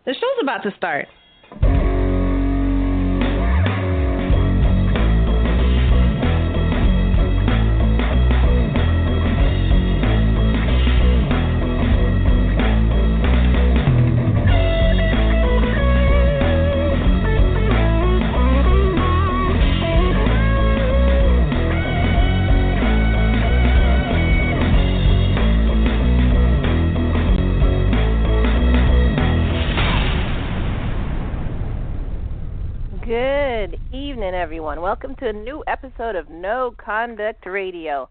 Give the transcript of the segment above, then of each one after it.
The show's about to start. Good evening, everyone. Welcome to a new episode of No Conduct Radio.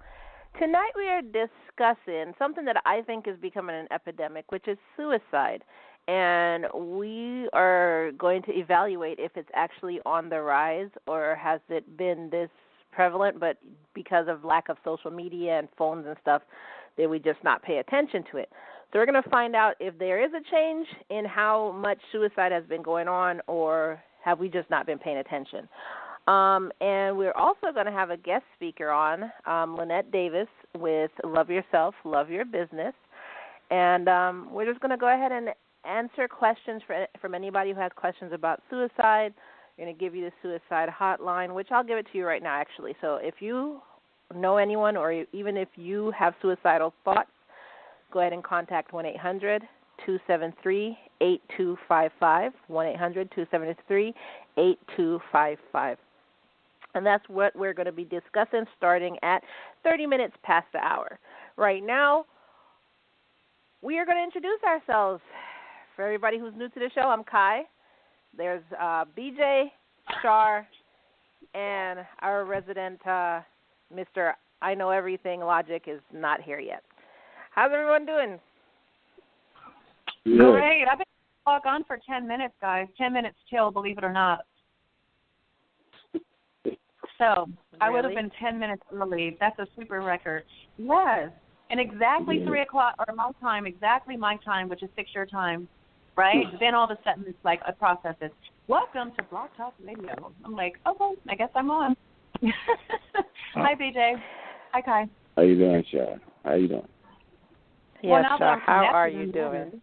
Tonight we are discussing something that I think is becoming an epidemic, which is suicide. And we are going to evaluate if it's actually on the rise or has it been this prevalent, but because of lack of social media and phones and stuff, that we just not pay attention to it. So we're going to find out if there is a change in how much suicide has been going on, or have we just not been paying attention? And we're also going to have a guest speaker on, Lynette Davis with Love Yourself, Love Your Business. And we're just going to go ahead and answer questions from anybody who has questions about suicide. We're going to give you the suicide hotline, which I'll give it to you right now, actually. So if you know anyone, or even if you have suicidal thoughts, go ahead and contact 1-800-273-8255, 1-800-273-8255. And that's what we're going to be discussing starting at 30 minutes past the hour. Right now, we are going to introduce ourselves. For everybody who's new to the show, I'm Kai. There's BJ, Char, and our resident Mr. I Know Everything Logic is not here yet. How's everyone doing? Great. I've been log on for 10 minutes, guys. 10 minutes till, believe it or not. So I would have been 10 minutes early. That's a super record. Yes. And exactly 3 o'clock, or exactly my time, which is 6 your time, right? Then all of a sudden it's like a process is, welcome to Blog Talk Radio. I'm like, okay, I guess I'm on. Hi, BJ. Hi, Kai. How you doing, Char? How you doing? Yes, Char. How are you doing?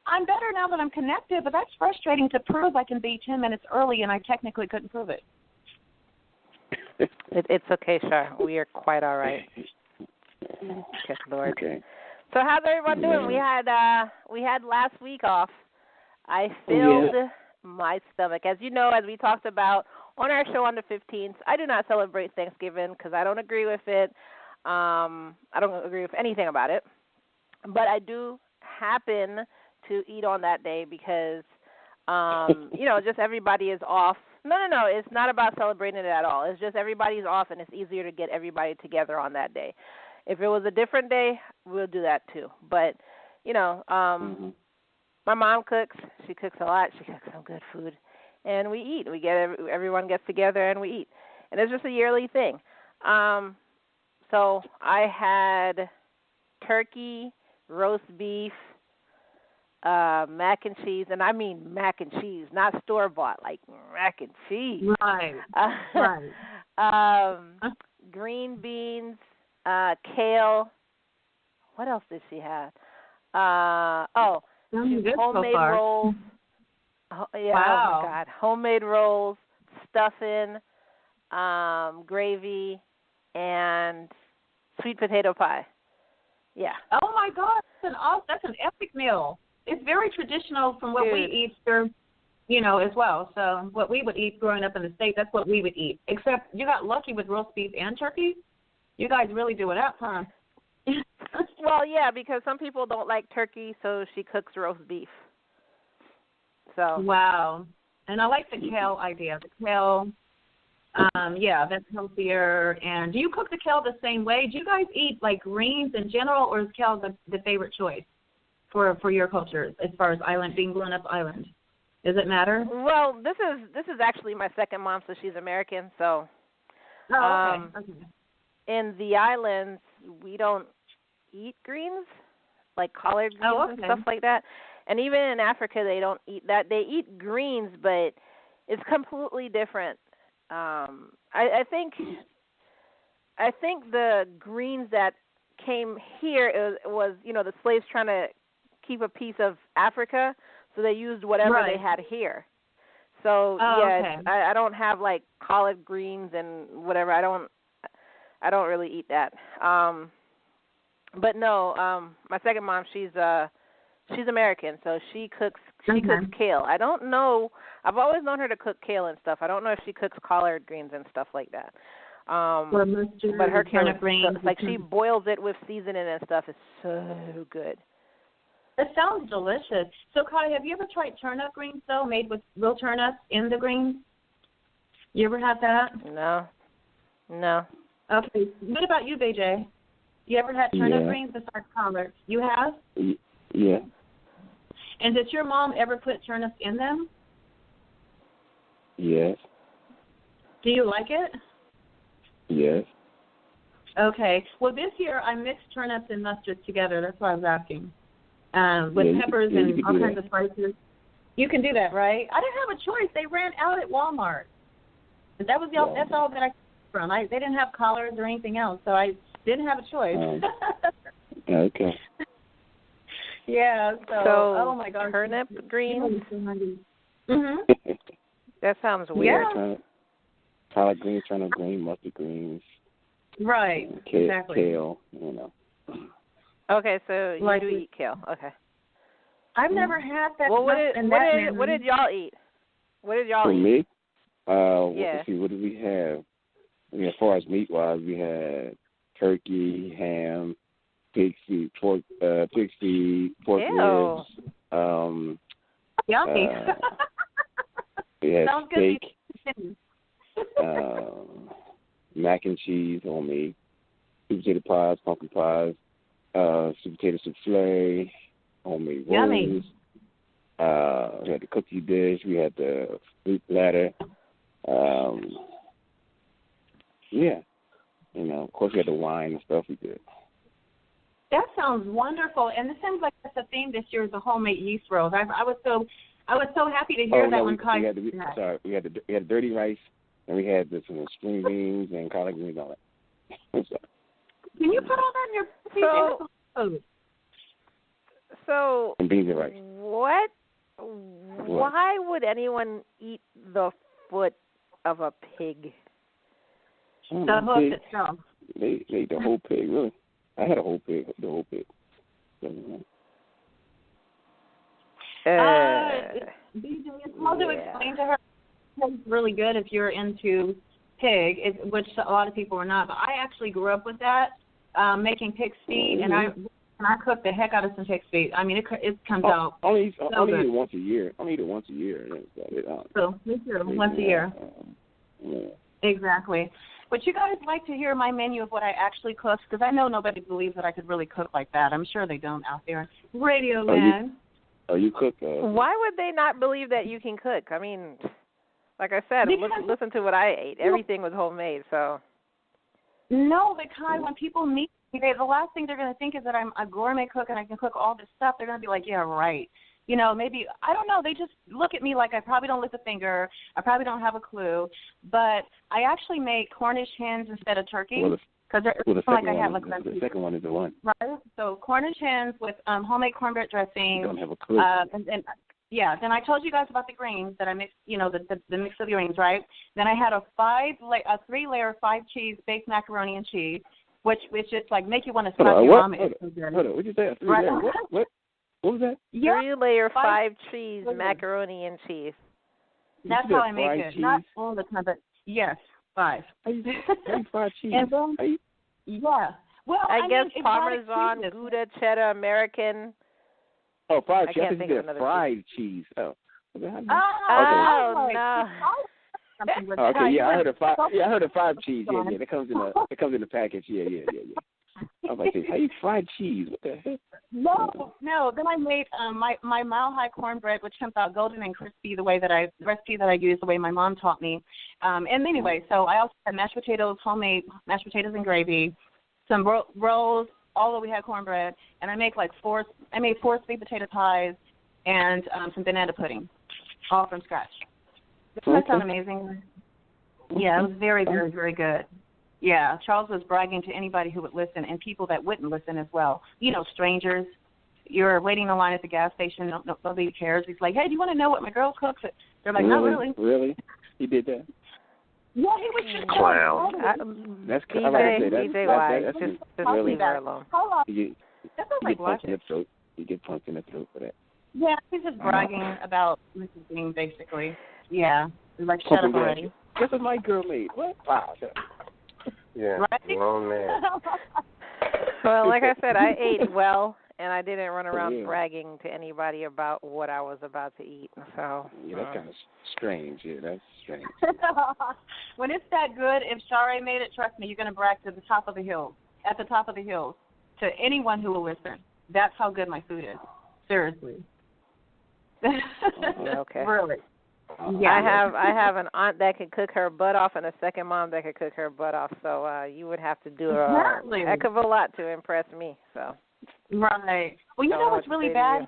I'm better now that I'm connected, but that's frustrating to prove I can be 10 minutes early, and I technically couldn't prove it. It's okay, Char. We are quite all right. Good Lord. Okay. So how's everyone doing? We had last week off. I filled my stomach. As you know, as we talked about on our show on the 15th, I do not celebrate Thanksgiving because I don't agree with it. I don't agree with anything about it. But I do happen to eat on that day because, just everybody is off. No, it's not about celebrating it at all. It's just everybody's off, and it's easier to get everybody together on that day. If it was a different day, we'll do that too. But, my mom cooks. She cooks a lot. She cooks some good food, and we eat. Everyone gets together and we eat, and it's just a yearly thing. So I had turkey, roast beef, mac and cheese, and I mean mac and cheese, not store-bought, like mac and cheese. Right. Green beans, kale. What else did she have? Homemade rolls. Oh my God. Homemade rolls, stuffing, gravy, and sweet potato pie. Yeah. Oh, my God. That's an epic meal. It's very traditional from what we eat here, as well. So what we would eat growing up in the States, that's what we would eat. Except you got lucky with roast beef and turkey. You guys really do it up, huh? Well, yeah, because some people don't like turkey, so she cooks roast beef. So. Wow. And I like the kale idea. The kale, that's healthier. And do you cook the kale the same way? Do you guys eat, like, greens in general, or is kale the favorite choice for your culture as far as being grown up island? Does it matter? Well, this is actually my second mom, so she's American. So, okay. In the islands, we don't eat greens, like collard greens and stuff like that. And even in Africa, they don't eat that. They eat greens, but it's completely different. I think the greens that came here was the slaves trying to keep a piece of Africa, so they used whatever they had here. So I don't have like collard greens and whatever. I don't really eat that. But no, my second mom, she's American, so she cooks kale. I don't know. I've always known her to cook kale and stuff. I don't know if she cooks collard greens and stuff like that. But her kale, like she boils it with seasoning and stuff. It's so good. It sounds delicious. So, Kai, have you ever tried turnip greens, though, made with real turnips in the greens? You ever had that? No. Okay. What about you, BJ? You ever had turnip greens besides collards? You have? Yeah. And did your mom ever put turnips in them? Yes. Do you like it? Yes. Okay. Well, this year I mixed turnips and mustard together. That's why I was asking. With peppers and all kinds of spices. You can do that, right? I didn't have a choice. They ran out at Walmart. That's all that I from. They didn't have collards or anything else, so I didn't have a choice. Okay. Yeah. So oh my God. Turnip greens. That sounds weird. Yeah. Collard greens, turnip greens, mustard greens. Right. Exactly. Kale. Okay, so you do eat kale. Okay. I've never had that. Well, what did y'all eat? What did y'all eat? For me? Let's see, what did we have? As far as meat-wise, we had turkey, ham, pig feet, pork ribs. Yummy. We had sounds steak, good. mac and cheese, homemade, sweet potato pies, pumpkin pies, sweet potato souffle, homemade rolls. We had the cookie dish. We had the fruit platter. Of course, we had the wine and stuff we did. That sounds wonderful, and it seems like that's the theme this year is the homemade yeast rolls. I was so happy to hear that one. We had the dirty rice, and we had some string beans and collard greens and all that. Can you put all that in your food? So and beans and rice. What? Why would anyone eat the foot of a pig? The hoof itself. They ate the whole pig, really. I had the whole pig. It's hard to explain to her. It's really good if you're into pig, which a lot of people are not. But I actually grew up with that, making pig's feet, and I cook the heck out of some pig's feet. I mean, it comes out. Only eat it once a year. So me too, once a year. Exactly. Would you guys like to hear my menu of what I actually cook? Because I know nobody believes that I could really cook like that. I'm sure they don't out there. Radio land. You cook? Why would they not believe that you can cook? I mean, like I said, listen to what I ate. Everything was homemade, so. No, because when people meet me, the last thing they're going to think is that I'm a gourmet cook and I can cook all this stuff. They're going to be like, yeah, right. Maybe, I don't know, they just look at me like I probably don't lift a finger. I probably don't have a clue. But I actually make Cornish hens instead of turkey. The second one is the one. Right? So Cornish hens with homemade cornbread dressing. You don't have a clue. Then I told you guys about the greens that I mixed, the mix of the greens, right? Then I had a 3-layer 5-cheese baked macaroni and cheese, which just like make you want to slap your mama. Hold on, what did you say? 3-layer? What? What was that? Yeah. 3-layer 5-cheese macaroni and cheese. That's how I make it. Cheese? Not all the time, but yes, 5. How you 5 cheese? Yeah. Well, I guess Parmesan, Gouda, cheddar, American. Oh, 5 cheese. I can't think of another fried cheese. Oh. No. Okay, yeah, I heard of 5. Yeah, I heard of 5 cheese. Yeah, it comes in the package. Yeah. I was like, how you fried cheese? What the heck? No. Then I made my mile high cornbread, which comes out golden and crispy the recipe that I use, the way my mom taught me. And anyway, so I also had mashed potatoes, homemade mashed potatoes and gravy, some rolls, although we had cornbread, and I made 4 sweet potato pies and some banana pudding, all from scratch. Doesn't that sound amazing? Yeah, it was very, very, very good. Yeah, Charles was bragging to anybody who would listen and people that wouldn't listen as well. Strangers. you're waiting in line at the gas station. Nobody cares. He's like, hey, do you want to know what my girl cooks? They're like, not really. Really? He did that? Yeah, he was just clown. That's BJ, just really leave her alone. That sounds like logic. You get punched in the throat for that. Yeah, he's just bragging about messaging, basically. Yeah, like shut up already. This is my girl made. What? Wow. Yeah, right? wrong man. Well, like I said, I ate well, and I didn't run around bragging to anybody about what I was about to eat. So yeah, that's kind of strange. Yeah, that's strange. When it's that good, if Char made it, trust me, you're going to brag to the top of the hills, at the top of the hills, to anyone who will listen. That's how good my food is. Seriously. Okay. Really. Yeah. I have an aunt that can cook her butt off and a second mom that can cook her butt off. So you would have to do a heck of a lot to impress me. So. Right. Well, you know what's really bad?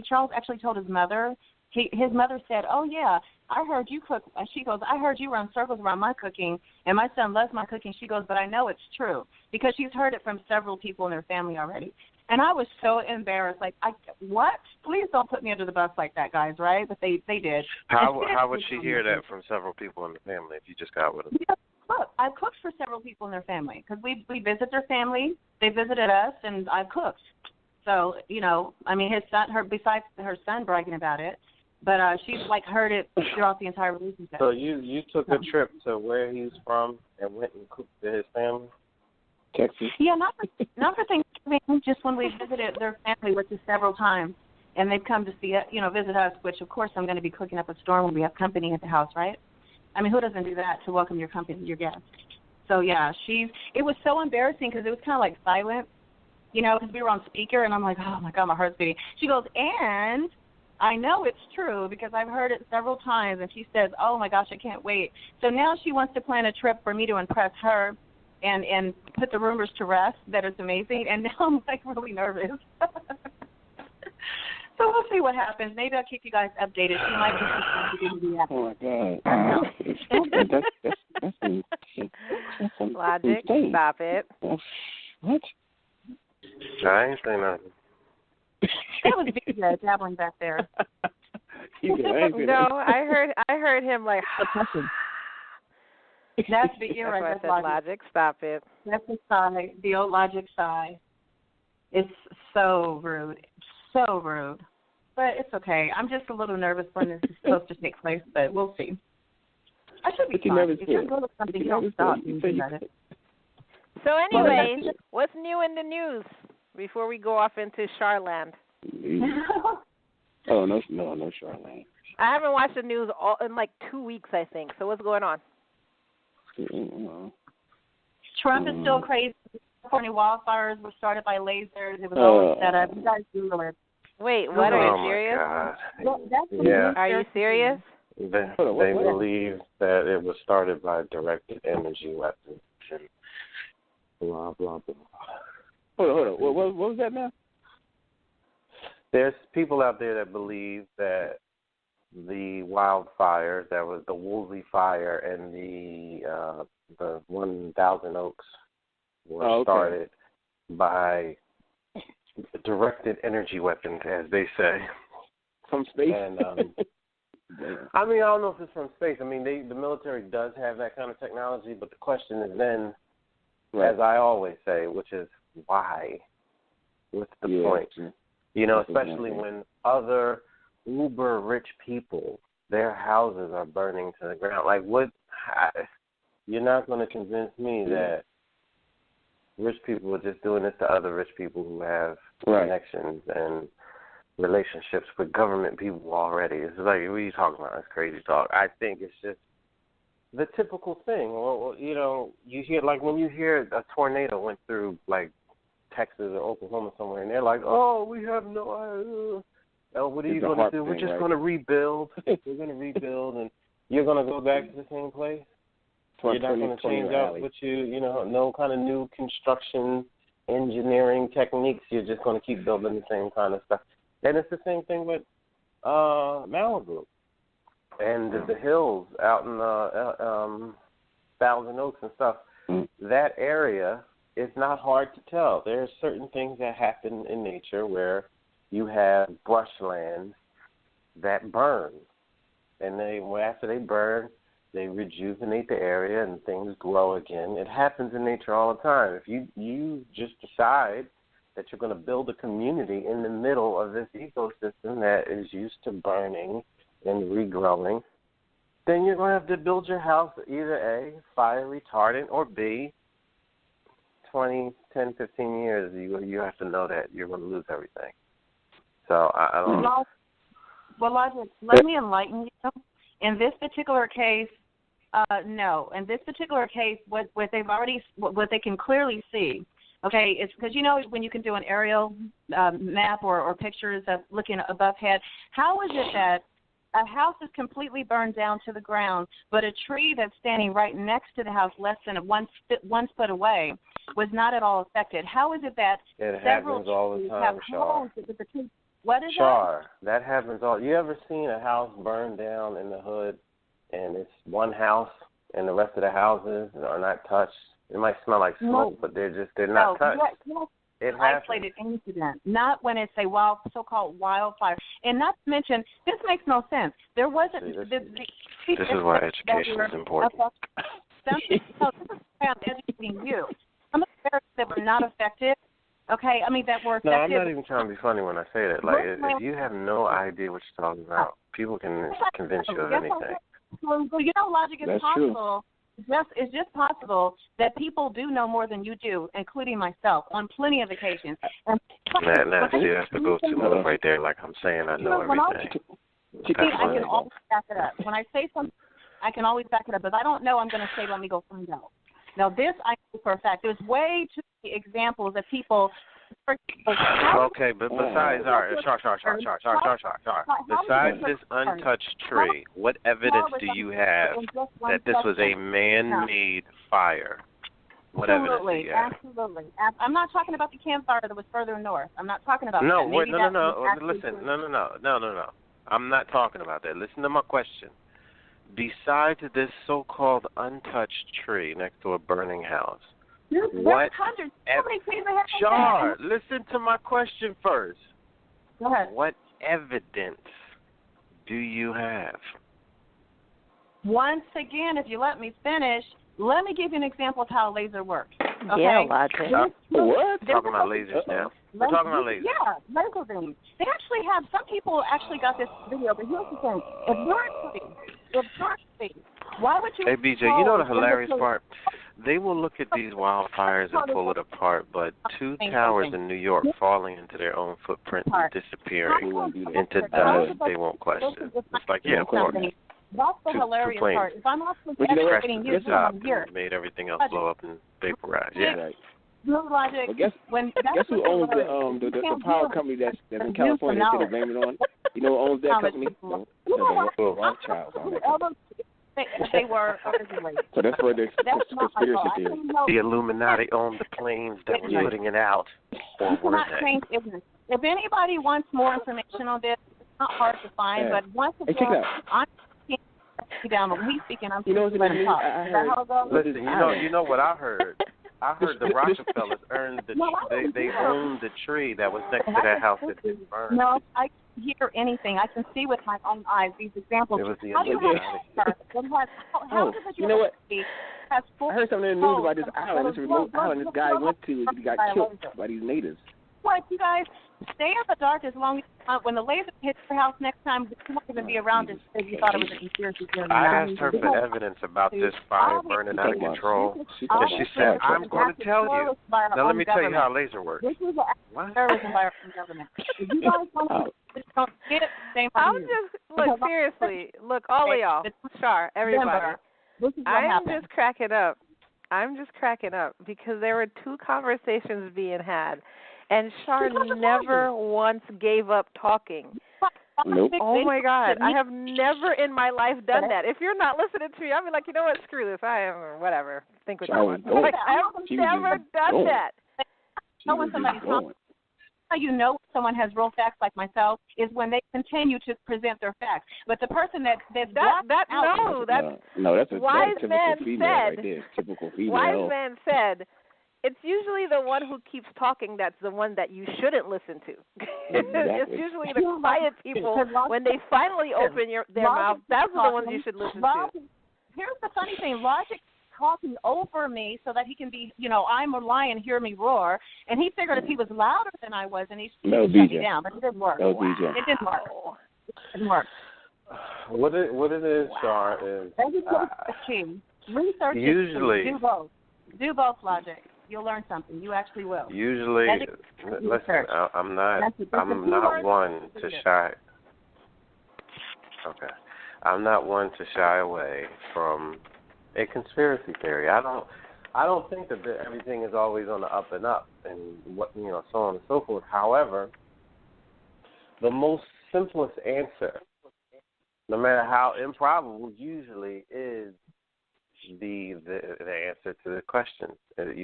Charles actually told his mother. His mother said, "Oh yeah, I heard you cook." She goes, "I heard you run circles around my cooking, and my son loves my cooking." She goes, "But I know it's true because she's heard it from several people in their family already." And I was so embarrassed. Like, what? Please don't put me under the bus like that, guys. Right? But they did. How would she hear that from several people in the family if you just got with them? Yeah, look, I've cooked for several people in their family because we visit their family. They visited us, and I've cooked. So I mean, besides her son bragging about it. But she's like heard it throughout the entire relationship. So you took a trip to where he's from and went and cooked to his family? Texas? Yeah, not for Thanksgiving, just when we visited their family, which is several times, and they've come to see it, visit us. Which of course I'm going to be cooking up a storm when we have company at the house, right? I mean, who doesn't do that to welcome your company, your guests? So yeah, it was so embarrassing because it was kind of like silent, because we were on speaker, and I'm like, oh my God, my heart's beating. She goes, and I know it's true because I've heard it several times, and she says, oh, my gosh, I can't wait. So now she wants to plan a trip for me to impress her and put the rumors to rest that it's amazing, and now I'm, like, really nervous. So we'll see what happens. Maybe I'll keep you guys updated. She might just be happy. Oh, my God. That's Logic, stop it. What? I ain't saying nothing. That was BJ dabbling back there. No, I heard him like. That's logic. Stop it. That's the sigh, the old logic sigh. It's so rude, so rude. But it's okay. I'm just a little nervous when this is supposed to take place, but we'll see. I should be fine. If you're good at something, you don't stop. So anyway, what's new in the news before we go off into Charland? Oh, no Charland. I haven't watched the news in like 2 weeks, I think. So what's going on? Trump is still crazy. California wildfires were started by lasers. It was all set up. You guys Google it. Wait, what? Are you serious? Well, yeah. Are you serious? They believe that it was started by directed energy weapons. And blah, blah, blah. Hold on. What was that now? There's people out there that believe that the wildfires, that was the Woolsey fire and the 1,000 Oaks were started by directed energy weapons, as they say. From space? And, I mean, I don't know if it's from space. I mean, the military does have that kind of technology, but the question is then, as I always say, which is why? What's the point? Especially when other uber-rich people, their houses are burning to the ground. Like, what? You're not going to convince me that rich people are just doing this to other rich people who have connections and relationships with government people already. It's like, what are you talking about? That's crazy talk. I think it's just the typical thing. Well, you hear, like, when you hear a tornado went through, like, Texas or Oklahoma somewhere, and they're like, oh, we have no idea. Oh, what are you going to do? We're just going to rebuild. We're going to rebuild, and you're going to go back to the same place? You're not going to change out what no kind of new construction engineering techniques. You're just going to keep building the same kind of stuff. And it's the same thing with Malibu and the hills out in Thousand Oaks and stuff. That area it's not hard to tell. There are certain things that happen in nature where you have brushlands that burn, and after they burn, they rejuvenate the area and things grow again. It happens in nature all the time. If you just decide that you're going to build a community in the middle of this ecosystem that is used to burning and regrowing, then you're going to have to build your house either A, fire retardant, or B, 10, 15 years, you have to know that you're going to lose everything. So I don't know. Well, Logic, let me enlighten you. In this particular case, no. In this particular case, what they can clearly see, okay, it's because, when you can do an aerial map or pictures of looking above head, how is it that a house is completely burned down to the ground, but a tree that's standing right next to the house, less than one foot away, was not at all affected? How is it that it several happens all the time, Char? What is Char, that happens all. You ever seen a house burn down in the hood, and it's one house, and the rest of the houses are not touched? It might smell like smoke, but they're not touched. It isolated incident, not when it's a so-called wildfire. And not to mention, this makes no sense. There wasn't. This is why education is important. This is why I'm educating you. Some of the areas that were not affected, okay, that were affected. No, I'm not even trying to be funny when I say that. Like, if you have no idea what you're talking about, people can convince you of anything. Well, Logic is possible. It's just possible that people do know more than you do, including myself, on plenty of occasions. And that's the go-to move right there. Like I'm saying, I know everything. I can always back it up. When I say something, I can always back it up. If I don't know, I'm going to say, let me go find out. Now, this I know for a fact. There's way too many examples of people. Okay, but besides, Char. Besides this untouched tree, what evidence do you have that this was a man-made fire? What evidence do you have? Absolutely. I'm not talking about the campfire that was further north. I'm not talking about that. No. Listen, no. I'm not talking about that. Listen to my question. Besides this so-called untouched tree next to a burning house, what? Char, listen to my question first. Go ahead. What evidence do you have? Once again, if you let me finish, let me give you an example of how a laser works. Okay? Yeah, Logic. What? We're talking about lasers now. We're talking about lasers. Yeah, laser beams. They actually have, some people actually got this video, but here's the thing. If you're why would you... Hey, BJ, you know the hilarious part? They will look at these wildfires and pull it apart, but two towers in New York falling into their own footprint and disappearing into dust, they won't question. It's like, yeah, of course. That's the hilarious part. If I'm also educating you, made everything else blow up and vaporize. Yeah. Right. Logic. Well, guess who owns the power company that's in California that they're blaming on? You know who owns that company? Rothschild. They were originally. So that's where the conspiracy theory. The Illuminati owned the planes that were putting it out. Or were they? If anybody wants more information on this, it's not hard to find. But once again, I'm down. When we speaking, I'm letting them talk. Listen, you know what I heard? I heard the Rockefellers owned they owned the tree that was next to that house that they burned. No, I can hear anything. I can see with my own eyes these examples. It was the you know what? I heard something in the news about this island, this remote island this guy went to. He got killed by these natives. What, you guys? Stay in the dark as long as when the laser hits your house next time, you won't even be around this if you thought it was a conspiracy theory. I asked her for evidence about this fire burning out of control, and she said, I'm going to tell you. Now, let me tell you how a laser works. This is a terrorism by our own government. If you guys want to get it, shame on you. Look, seriously, all of y'all, Char, everybody, I'm just cracking up. Because there were two conversations being had. And Char never once gave up talking. Nope. Oh, my God. I have never in my life done that. If you're not listening to me, I'll be like, you know what, screw this. I am, whatever. Think what you want. Like, I've never done that. When somebody's talking, how you know someone has real facts like myself is when they continue to present their facts. But the person that's that's a wise typical man female said, right there. Typical female. Wise man said, it's usually the one who keeps talking that's the one that you shouldn't listen to. It's usually the quiet people when they finally open their mouth. Those are the ones you should listen to. Here's the funny thing: Logic talking over me so that he can be, I'm a lion, hear me roar. And he figured if he was louder than I was, and he shut me down, but it didn't work. It didn't work. It didn't work. What it is, Char, is research. Usually, do both, Logic. You'll learn something. You actually will. Usually, listen. I'm not one to shy. Okay, I'm not one to shy away from a conspiracy theory. I don't think that everything is always on the up and up, and so on and so forth. However, the most simplest answer, no matter how improbable, usually is the answer to the question.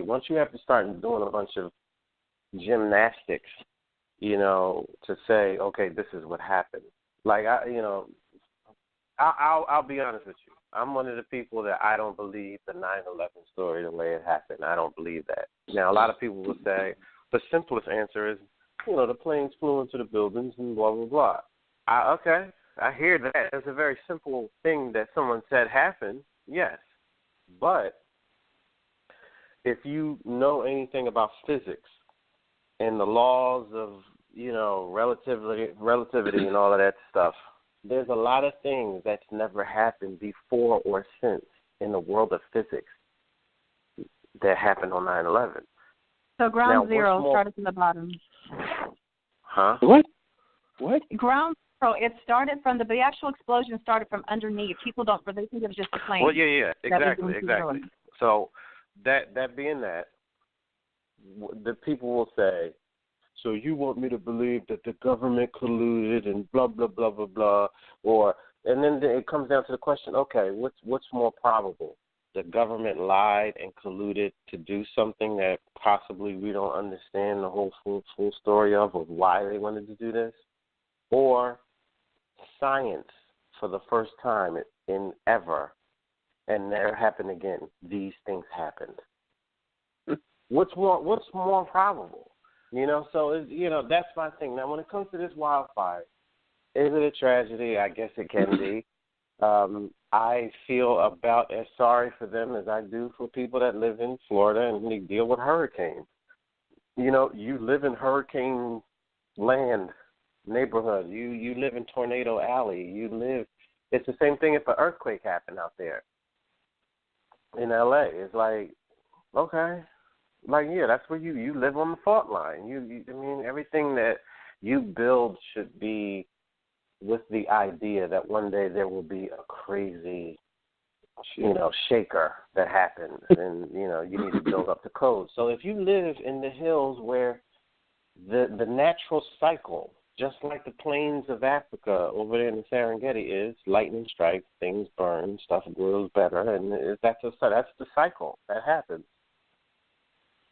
Once you have to start doing a bunch of gymnastics, to say, okay, this is what happened. Like I'll be honest with you. I'm one of the people that I don't believe the 9/11 story the way it happened. I don't believe that. Now, a lot of people will say the simplest answer is, the planes flew into the buildings and blah, blah, blah. Okay, I hear that. It's a very simple thing that someone said happened, yes. But if you know anything about physics and the laws of, relativity and all of that stuff, there's a lot of things that's never happened before or since in the world of physics that happened on 9/11. So ground zero started from the bottom. Huh? What? Ground zero, it started from the actual explosion started from underneath. People they think it was just a plane. Well, yeah, exactly. So that being that, the people will say, so you want me to believe that the government colluded and blah, blah, blah, blah, blah, and then it comes down to the question, okay, what's more probable? The government lied and colluded to do something that possibly we don't understand the whole full story of why they wanted to do this? Or science, for the first time in ever, and never happened again, these things happened. What's more probable? So that's my thing. Now, when it comes to this wildfire, is it a tragedy? I guess it can be. I feel about as sorry for them as I do for people that live in Florida and they deal with hurricanes. You live in hurricane land, neighborhood. You live in Tornado Alley. It's the same thing if an earthquake happened out there in L.A. It's like, okay. Like, yeah, that's where you live on the fault line. Everything that you build should be with the idea that one day there will be a crazy, shaker that happens, and you need to build up the code. So if you live in the hills where the natural cycle, just like the plains of Africa over there in the Serengeti is, lightning strikes, things burn, stuff grows better, and that's the cycle that happens.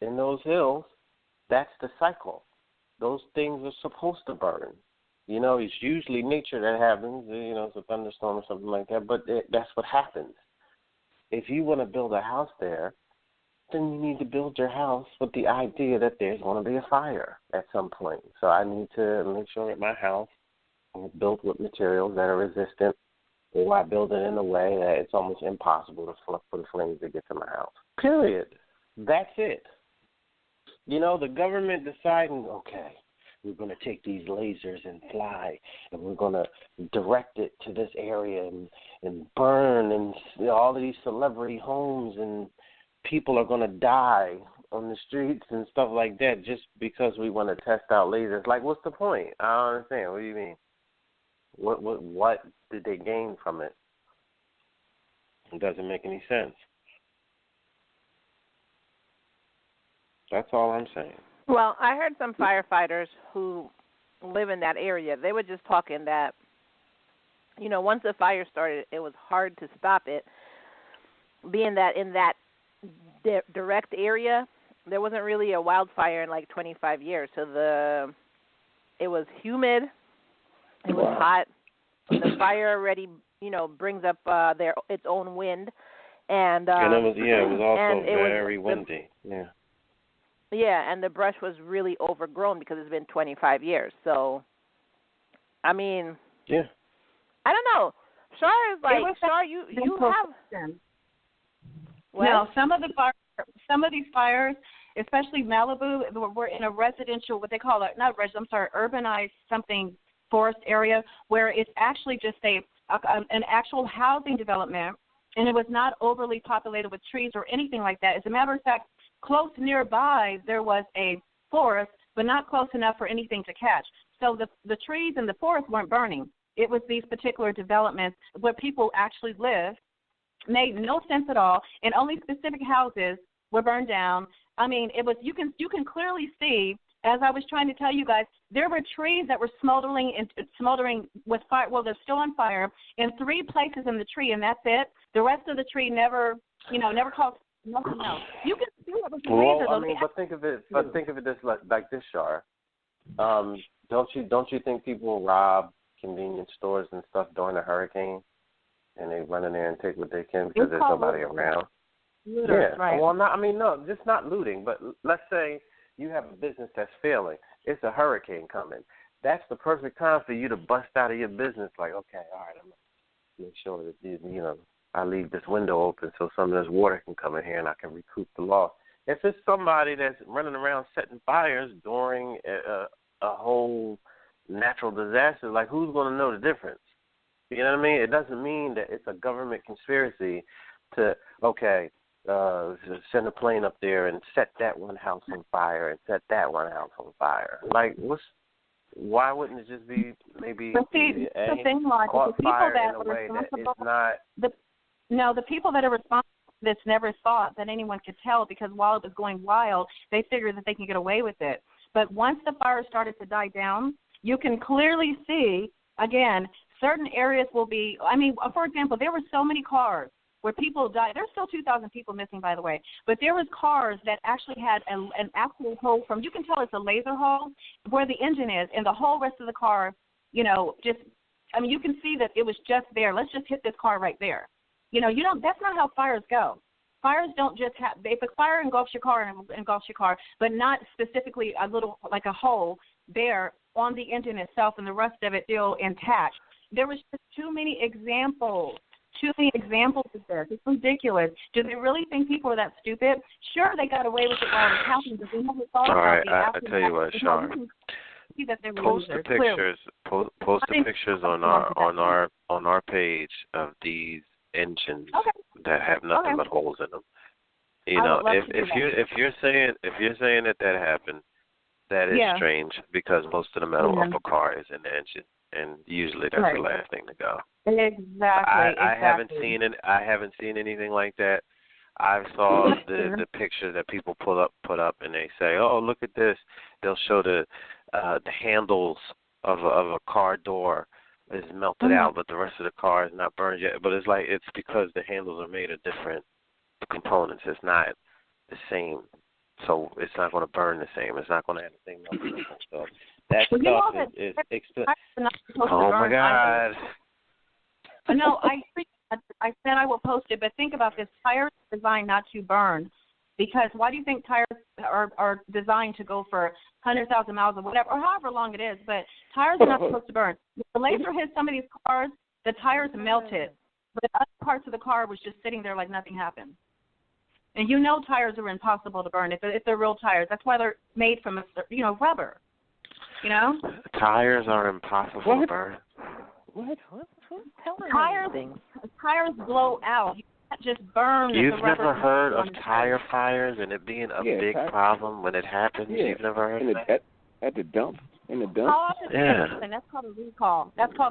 In those hills, that's the cycle. Those things are supposed to burn. It's usually nature that happens, it's a thunderstorm or something like that, but that's what happens. If you want to build a house there, then you need to build your house with the idea that there's going to be a fire at some point. So I need to make sure that my house is built with materials that are resistant, or I build it in a way that it's almost impossible for the flames to get to my house. Period. That's it. The government deciding, okay, we're going to take these lasers and fly, and we're going to direct it to this area and burn, and all of these celebrity homes, and people are going to die on the streets and stuff like that just because we want to test out lasers. Like, what's the point? I don't understand. What do you mean? What did they gain from it? It doesn't make any sense. That's all I'm saying. Well, I heard some firefighters who live in that area. They were just talking that, once the fire started, it was hard to stop it, being that in that direct area, there wasn't really a wildfire in like 25 years. So it was humid, it was hot. The fire already, brings up its own wind, and it was also very windy. Yeah. Yeah, and the brush was really overgrown because it's been 25 years. So, I mean, yeah, I don't know. Char is like, Char, you have. What? No, some of these fires, especially Malibu, we're in a residential, what they call it, not residential, I'm sorry, urbanized something forest area where it's actually just an actual housing development, and it was not overly populated with trees or anything like that. As a matter of fact, close nearby there was a forest, but not close enough for anything to catch. So the trees in the forest weren't burning. It was these particular developments where people actually lived. Made no sense at all, and only specific houses were burned down. I mean, it was you can clearly see, as I was trying to tell you guys, there were trees that were smoldering with fire. Well, they're still on fire in 3 places in the tree, and that's it. The rest of the tree never caused nothing else. You can see it was well, I mean, but think of it this like this, Char. Don't you think people rob convenience stores and stuff during a hurricane? And they run in there and take what they can because there's nobody around. Looters, yeah. Right. Well, no, just not looting. But let's say you have a business that's failing. It's a hurricane coming. That's the perfect time for you to bust out of your business. Like, okay, all right, I'm gonna make sure that I leave this window open so some of this water can come in here and I can recoup the loss. If it's somebody that's running around setting fires during a whole natural disaster, like who's going to know the difference? You know what I mean? It doesn't mean that it's a government conspiracy to, send a plane up there and set that one house on fire and set that one house on fire. Like, why wouldn't it just be maybe the thing, like, caught the people fire that in a way that it's not... The people that are responsible for this never thought that anyone could tell because while it was going wild, they figured that they can get away with it. But once the fire started to die down, you can clearly see, again, certain areas will be, for example, there were so many cars where people died. There's still 2,000 people missing, by the way. But there was cars that actually had an actual hole you can tell it's a laser hole where the engine is, and the whole rest of the car, you can see that it was just there. Let's just hit this car right there. That's not how fires go. Fires don't just if a fire engulfs your car, but not specifically a little, like a hole there on the engine itself and the rest of it still intact. There was just too many examples of this. It's ridiculous. Do they really think people are that stupid? Sure, they got away with it while it was happening, but they never thought about the aftermath. I tell you what, Char. Post the pictures. Post the pictures on our page of these engines that have nothing but holes in them. If you're saying that happened, that is strange because most of the metal of a car is in the engine. And usually that's the last thing to go. Exactly. I haven't seen anything like that. I saw the picture that people put up, and they say, "Oh, look at this." They'll show the handles of a car door is melted out, but the rest of the car is not burned yet. But it's because the handles are made of different components. It's not the same, so it's not going to burn the same. It's not going to have the same melting. So that stuff is oh my God. No, I said I will post it, but think about this. Tires are designed not to burn, because why do you think tires are designed to go for 100,000 miles or whatever, or however long it is? But tires are not supposed to burn. When the laser hit some of these cars, the tires melted, but other parts of the car was just sitting there like nothing happened. And tires are impossible to burn if they're real tires. That's why they're made from rubber. Tires are impossible to burn. What? Tires blow out. You can't just burn. You've never heard of tire fires and it being a big problem when it happens? Yeah. You've never heard of that? At the dump? In the dump? That's called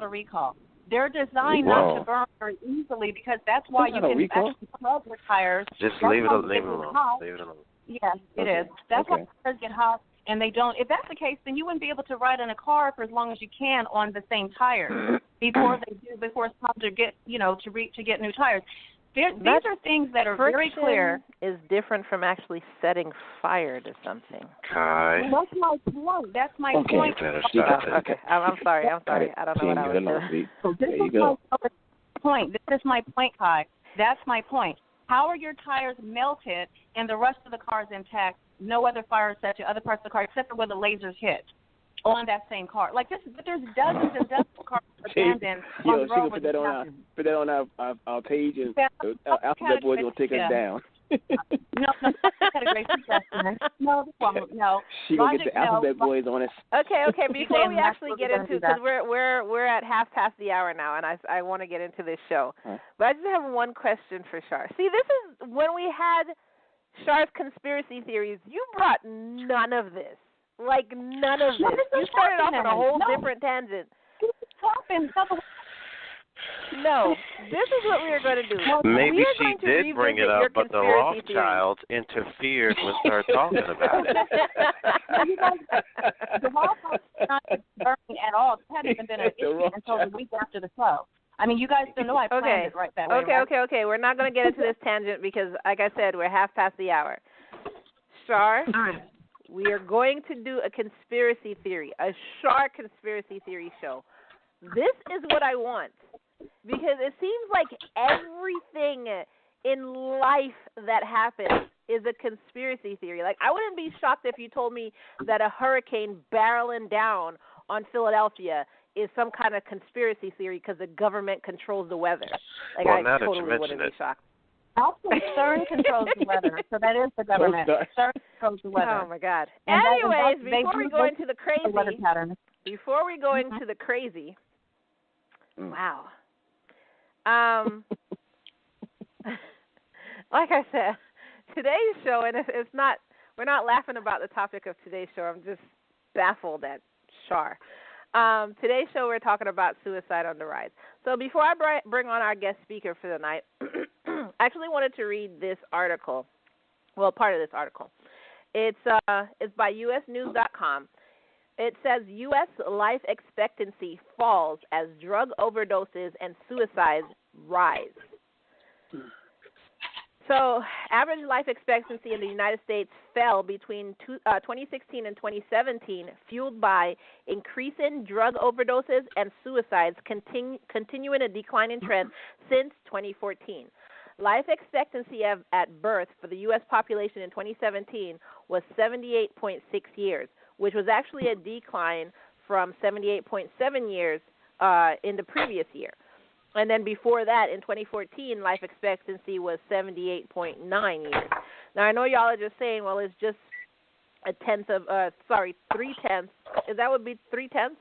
a recall. They're designed not to burn very easily because that's why you can actually scrub your tires. Just leave it alone. Yes, it is. That's why tires get hot. And they don't. If that's the case, then you wouldn't be able to ride in a car for as long as you can on the same tire before it's time to get to get new tires. These are things that are very clear. Is different from actually setting fire to something. Kai. That's my point. That's my point. Okay. I'm sorry. I don't know what I was doing. This is my point, Kai. That's my point. how are your tires melted and the rest of the car is intact? No other fire set to other parts of the car except for where the lasers hit on that same car. Like this, but there's dozens and dozens of cars abandoned on the road. Put that on our page, and Alphabet Boys will take us down. No, category suggestion. No. She gonna get the Alphabet Boys on us. Okay. Before we actually get into, because we're at half past the hour now, and I want to get into this show. Huh? But I just have one question for Char. See, this is when we had Char's conspiracy theories. You brought none of this. Like none of this. You started off on a whole different tangent. No, this is what we are going to do. Maybe she did bring it up, but the Rothschilds interfered when started talking about it. The Rothschilds did not burning at all. It hadn't even been an issue until the week after the show. I mean, you guys don't know I planned it right that way. Okay. We're not going to get into this tangent because, like I said, we're half past the hour. Char, we are going to do a conspiracy theory, a Char conspiracy theory show. This is what I want. Because it seems like everything in life that happens is a conspiracy theory. Like, I wouldn't be shocked if you told me that a hurricane barreling down on Philadelphia is some kind of conspiracy theory because the government controls the weather. Like, well, I totally wouldn't be shocked. Actually, CERN controls the weather, so that is the government. CERN controls the weather. Oh, my God. And anyways, before we go into the crazy, wow. Like I said, today's show, and we're not laughing about the topic of today's show. I'm just baffled at Char. Today's show, we're talking about suicide on the rise. So before I bring on our guest speaker for the night, I actually wanted to read this article. Well, part of this article. It's by usnews.com. It says U.S. life expectancy falls as drug overdoses and suicides rise. So average life expectancy in the United States fell between 2016 and 2017, fueled by increasing drug overdoses and suicides, continuing a declining trend since 2014. Life expectancy at birth for the U.S. population in 2017 was 78.6 years, which was actually a decline from 78.7 years in the previous year. And then before that, in 2014, life expectancy was 78.9 years. Now, I know y'all are just saying, well, it's just 3/10. That would be 3/10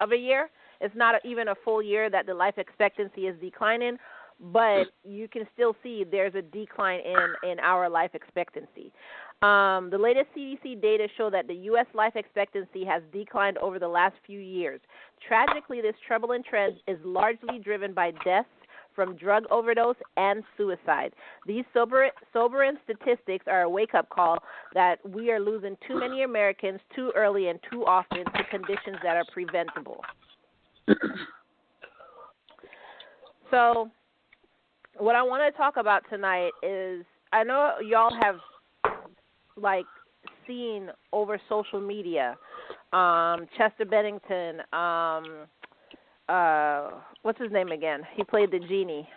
of a year. It's not even a full year that the life expectancy is declining, but you can still see there's a decline in our life expectancy. The latest CDC data show that the U.S. life expectancy has declined over the last few years. Tragically, this troubling trend is largely driven by deaths from drug overdose and suicide. These sobering statistics are a wake-up call that we are losing too many Americans too early and too often to conditions that are preventable. So what I want to talk about tonight is, I know y'all have seen over social media, Chester Bennington, what's his name again? He played the genie.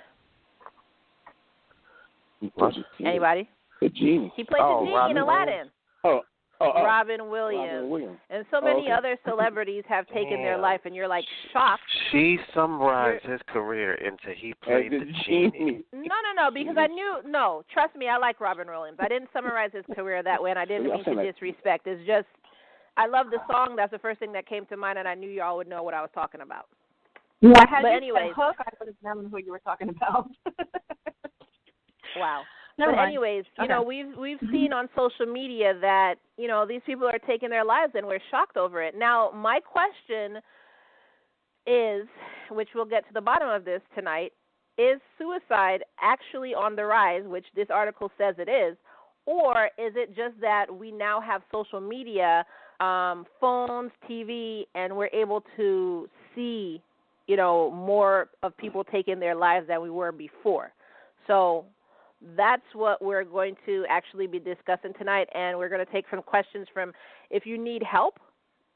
Anybody? The genie. He played the genie in Aladdin. Robin Williams. Robin Williams. And so many other celebrities have taken their life, and you're like shocked. She summarized his career into he played the genie. No, because trust me, I like Robin Williams. I didn't summarize his career that way, and I didn't mean to disrespect. It's just, I love the song. That's the first thing that came to mind, and I knew y'all would know what I was talking about. Yeah, but anyways, Hook, I would have known who you were talking about. Wow. But anyways, we've seen on social media that, these people are taking their lives, and we're shocked over it. Now, my question is, which we'll get to the bottom of this tonight, is suicide actually on the rise, which this article says it is, or is it just that we now have social media, phones, TV, and we're able to see, more of people taking their lives than we were before? So that's what we're going to actually be discussing tonight, and we're going to take some questions from, if you need help,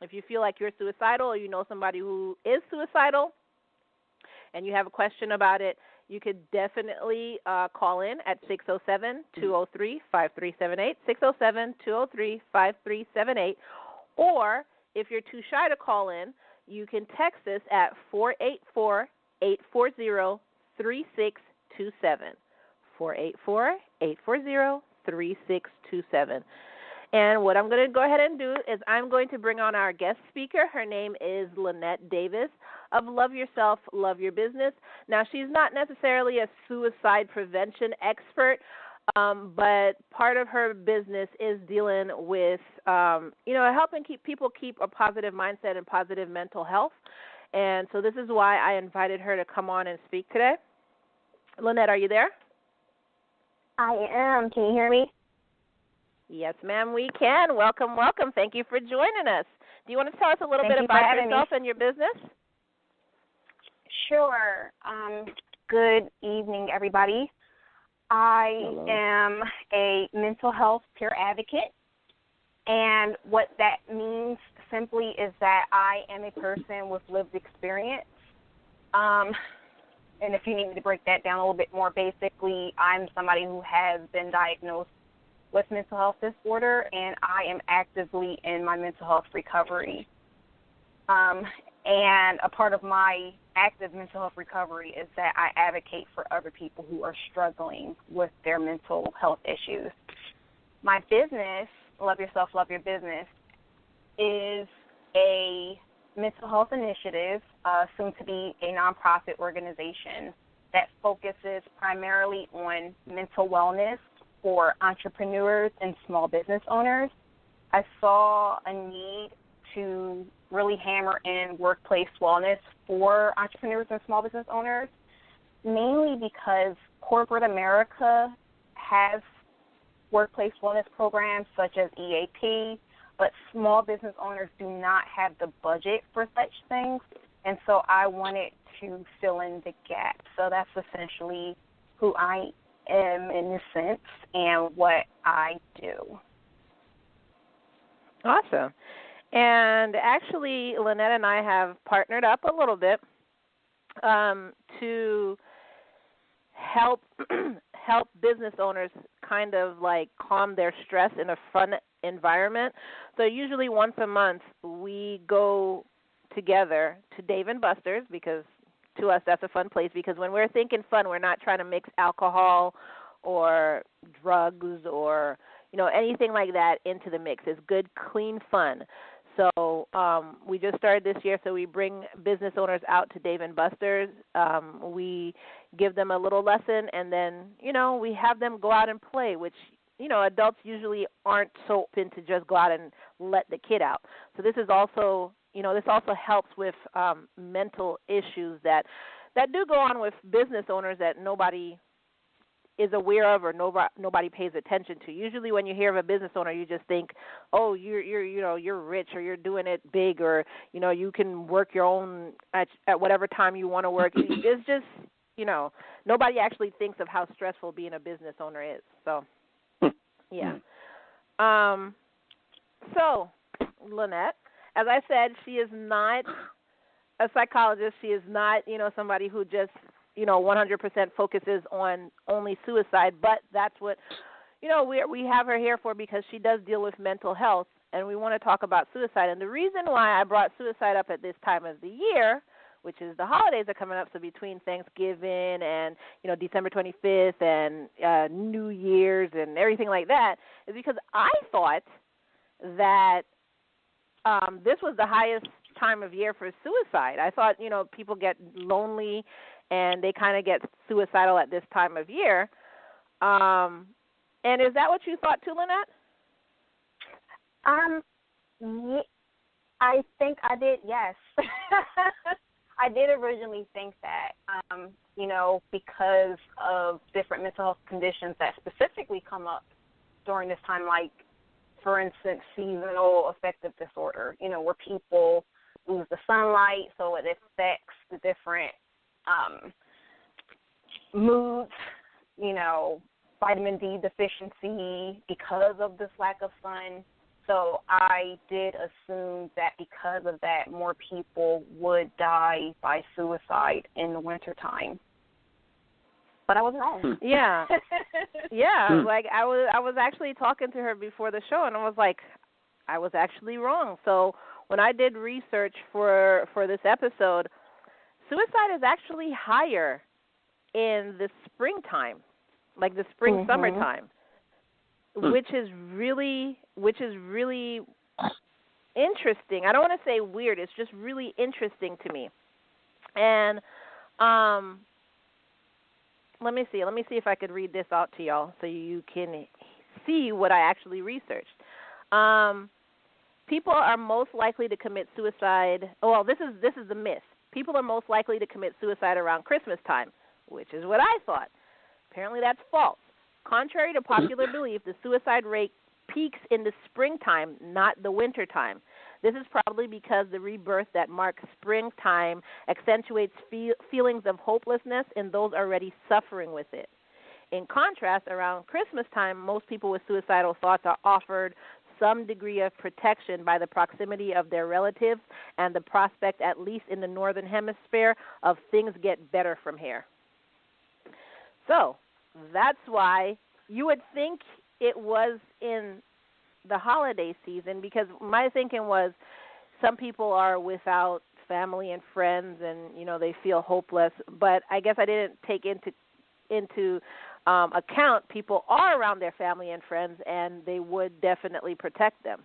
if you feel like you're suicidal or you know somebody who is suicidal and you have a question about it, you could definitely call in at 607-203-5378, 607-203-5378. Or if you're too shy to call in, you can text us at 484-840-3627, 484-840-3627. And what I'm going to go ahead and do is I'm going to bring on our guest speaker. Her name is Lynette Davis of Love Yourself, Love Your Business. Now, she's not necessarily a suicide prevention expert, but part of her business is dealing with, helping people keep a positive mindset and positive mental health. And so this is why I invited her to come on and speak today. Lynette, are you there? I am. Can you hear me? Yes, ma'am, we can. Welcome, welcome. Thank you for joining us. Do you want to tell us a little bit about yourself and your business? Sure. Good evening, everybody. I am a mental health peer advocate, and what that means simply is that I am a person with lived experience. And if you need me to break that down a little bit more, basically, I'm somebody who has been diagnosed with mental health disorder, and I am actively in my mental health recovery. And a part of my active mental health recovery is that I advocate for other people who are struggling with their mental health issues. My business, Love Yourself, Love Your Business, is a mental health initiative, soon to be a nonprofit organization that focuses primarily on mental wellness for entrepreneurs and small business owners. I saw a need to really hammer in workplace wellness for entrepreneurs and small business owners, mainly because corporate America has workplace wellness programs such as EAP, but small business owners do not have the budget for such things, and so I wanted to fill in the gap. So that's essentially who I am in this sense and what I do. Awesome. And actually, Lynette and I have partnered up a little bit to help business owners kind of like calm their stress in a fun environment. So usually once a month we go together to Dave & Buster's, because to us that's a fun place, because when we're thinking fun, we're not trying to mix alcohol or drugs or anything like that into the mix. It's good, clean fun. So we just started this year, so we bring business owners out to Dave & Buster's. We give them a little lesson, and then, we have them go out and play, which, adults usually aren't so open to just go out and let the kid out. So this is also, this also helps with mental issues that do go on with business owners that nobody is aware of or nobody pays attention to. Usually when you hear of a business owner, you just think, oh, you're rich, or you're doing it big, or you can work your own at whatever time you want to work. It's just nobody actually thinks of how stressful being a business owner is. So yeah. So Lynette, as I said, she is not a psychologist. She is not somebody who just 100% focuses on only suicide, but that's what, we have her here for, because she does deal with mental health, and we want to talk about suicide. And the reason why I brought suicide up at this time of the year, which is the holidays are coming up, so between Thanksgiving and, December 25th and New Year's and everything like that, is because I thought that this was the highest time of year for suicide. I thought, people get lonely and they kind of get suicidal at this time of year. And is that what you thought too, Lynette? I think I did, yes. I did originally think that, because of different mental health conditions that specifically come up during this time, like, for instance, seasonal affective disorder, where people lose the sunlight, so it affects the different moods, vitamin D deficiency because of this lack of sun. So I did assume that because of that, more people would die by suicide in the wintertime. But I was wrong. Yeah. Yeah, like I was actually talking to her before the show, and I was like, I was actually wrong. So when I did research for this episode, suicide is actually higher in the springtime, like the spring summertime, which is really interesting. I don't want to say weird. It's just really interesting to me. And let me see if I could read this out to y'all so you can see what I actually researched. People are most likely to commit suicide. Well, this is the myth. People are most likely to commit suicide around Christmas time, which is what I thought. Apparently that's false. Contrary to popular belief, the suicide rate peaks in the springtime, not the wintertime. This is probably because the rebirth that marks springtime accentuates feelings of hopelessness in those already suffering with it. In contrast, around Christmas time, most people with suicidal thoughts are offered some degree of protection by the proximity of their relatives and the prospect, at least in the northern hemisphere, of things get better from here. So that's why you would think it was in the holiday season, because my thinking was some people are without family and friends and, they feel hopeless. But I guess I didn't take into account people are around their family and friends, and they would definitely protect them.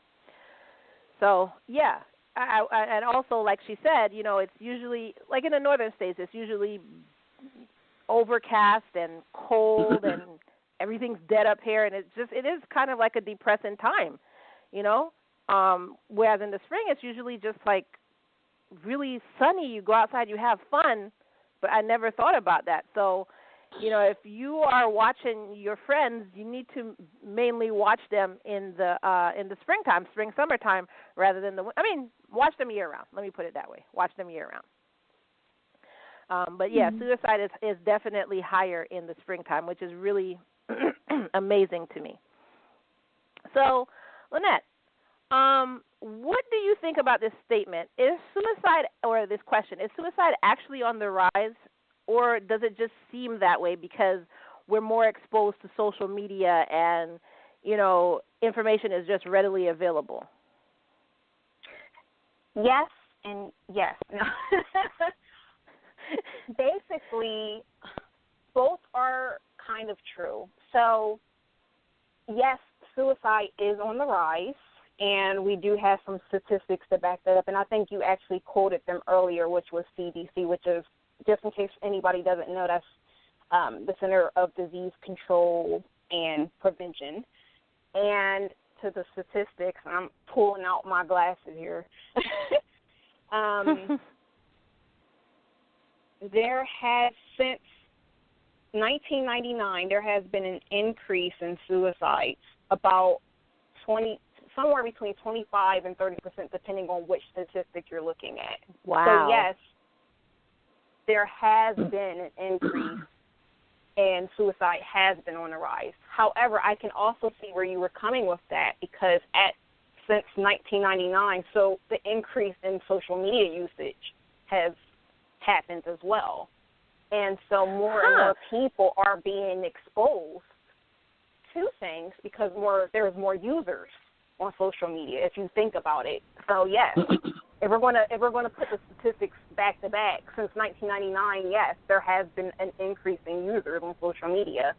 So, yeah. And also, like she said, it's usually, like in the northern states, it's usually overcast and cold and everyth's dead up here, and it is kind of like a depressing time, whereas in the spring it's usually just like really sunny. You go outside, you have fun, but I never thought about that. So, if you are watching your friends, you need to mainly watch them in the springtime, summertime, rather than watch them year round. Let me put it that way. Watch them year round. But yeah, suicide is definitely higher in the springtime, which is really amazing to me. So, Lynette, what do you think about this statement? Is suicide actually on the rise, or does it just seem that way because we're more exposed to social media and, information is just readily available? Yes and yes. Basically, both are kind of true. So, yes, suicide is on the rise, and we do have some statistics to back that up. And I think you actually quoted them earlier, which was CDC, which is, just in case anybody doesn't know, that's the Center of Disease Control and Prevention. And to the statistics, I'm pulling out my glasses here. There has, since 1999, there has been an increase in suicides, about somewhere between 25 and 30%, depending on which statistic you're looking at. Wow. So, yes, there has been an increase, and suicide has been on the rise. However, I can also see where you were coming with that, because since 1999, so the increase in social media usage has happened as well. And so more and more people are being exposed to things because there's more users on social media, if you think about it. So yes, if we're gonna put the statistics back to back, since 1999, yes, there has been an increase in users on social media,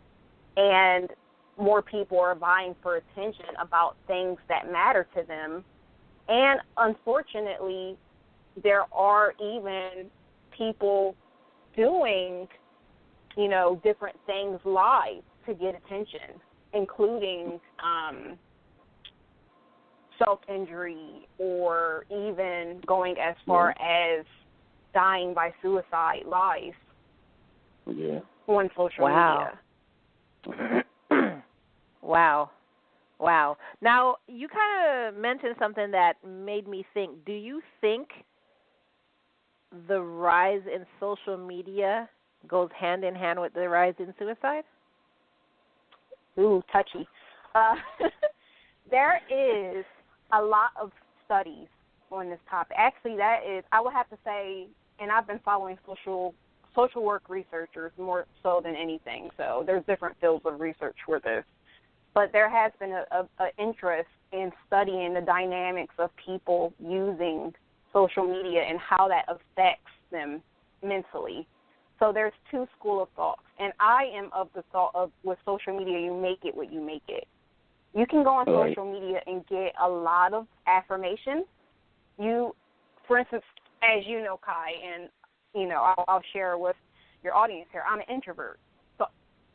and more people are vying for attention about things that matter to them. And unfortunately, there are even people doing, different things live to get attention, including self-injury, or even going as far as dying by suicide live on social media. Wow. Now, you kind of mentioned something that made me think. Do you think the rise in social media goes hand in hand with the rise in suicide? Ooh, touchy. There is a lot of studies on this topic. Actually, I would have to say, and I've been following social social work researchers more so than anything. So there's different fields of research for this. But there has been an interest in studying the dynamics of people using social media and how that affects them mentally. So there's two schools of thought. And I am of the thought of with social media, you make it what you make it. You can go on social media and get a lot of affirmation. You, for instance, as you know, Kai, and, you know, I'll share with your audience here, I'm an introvert. So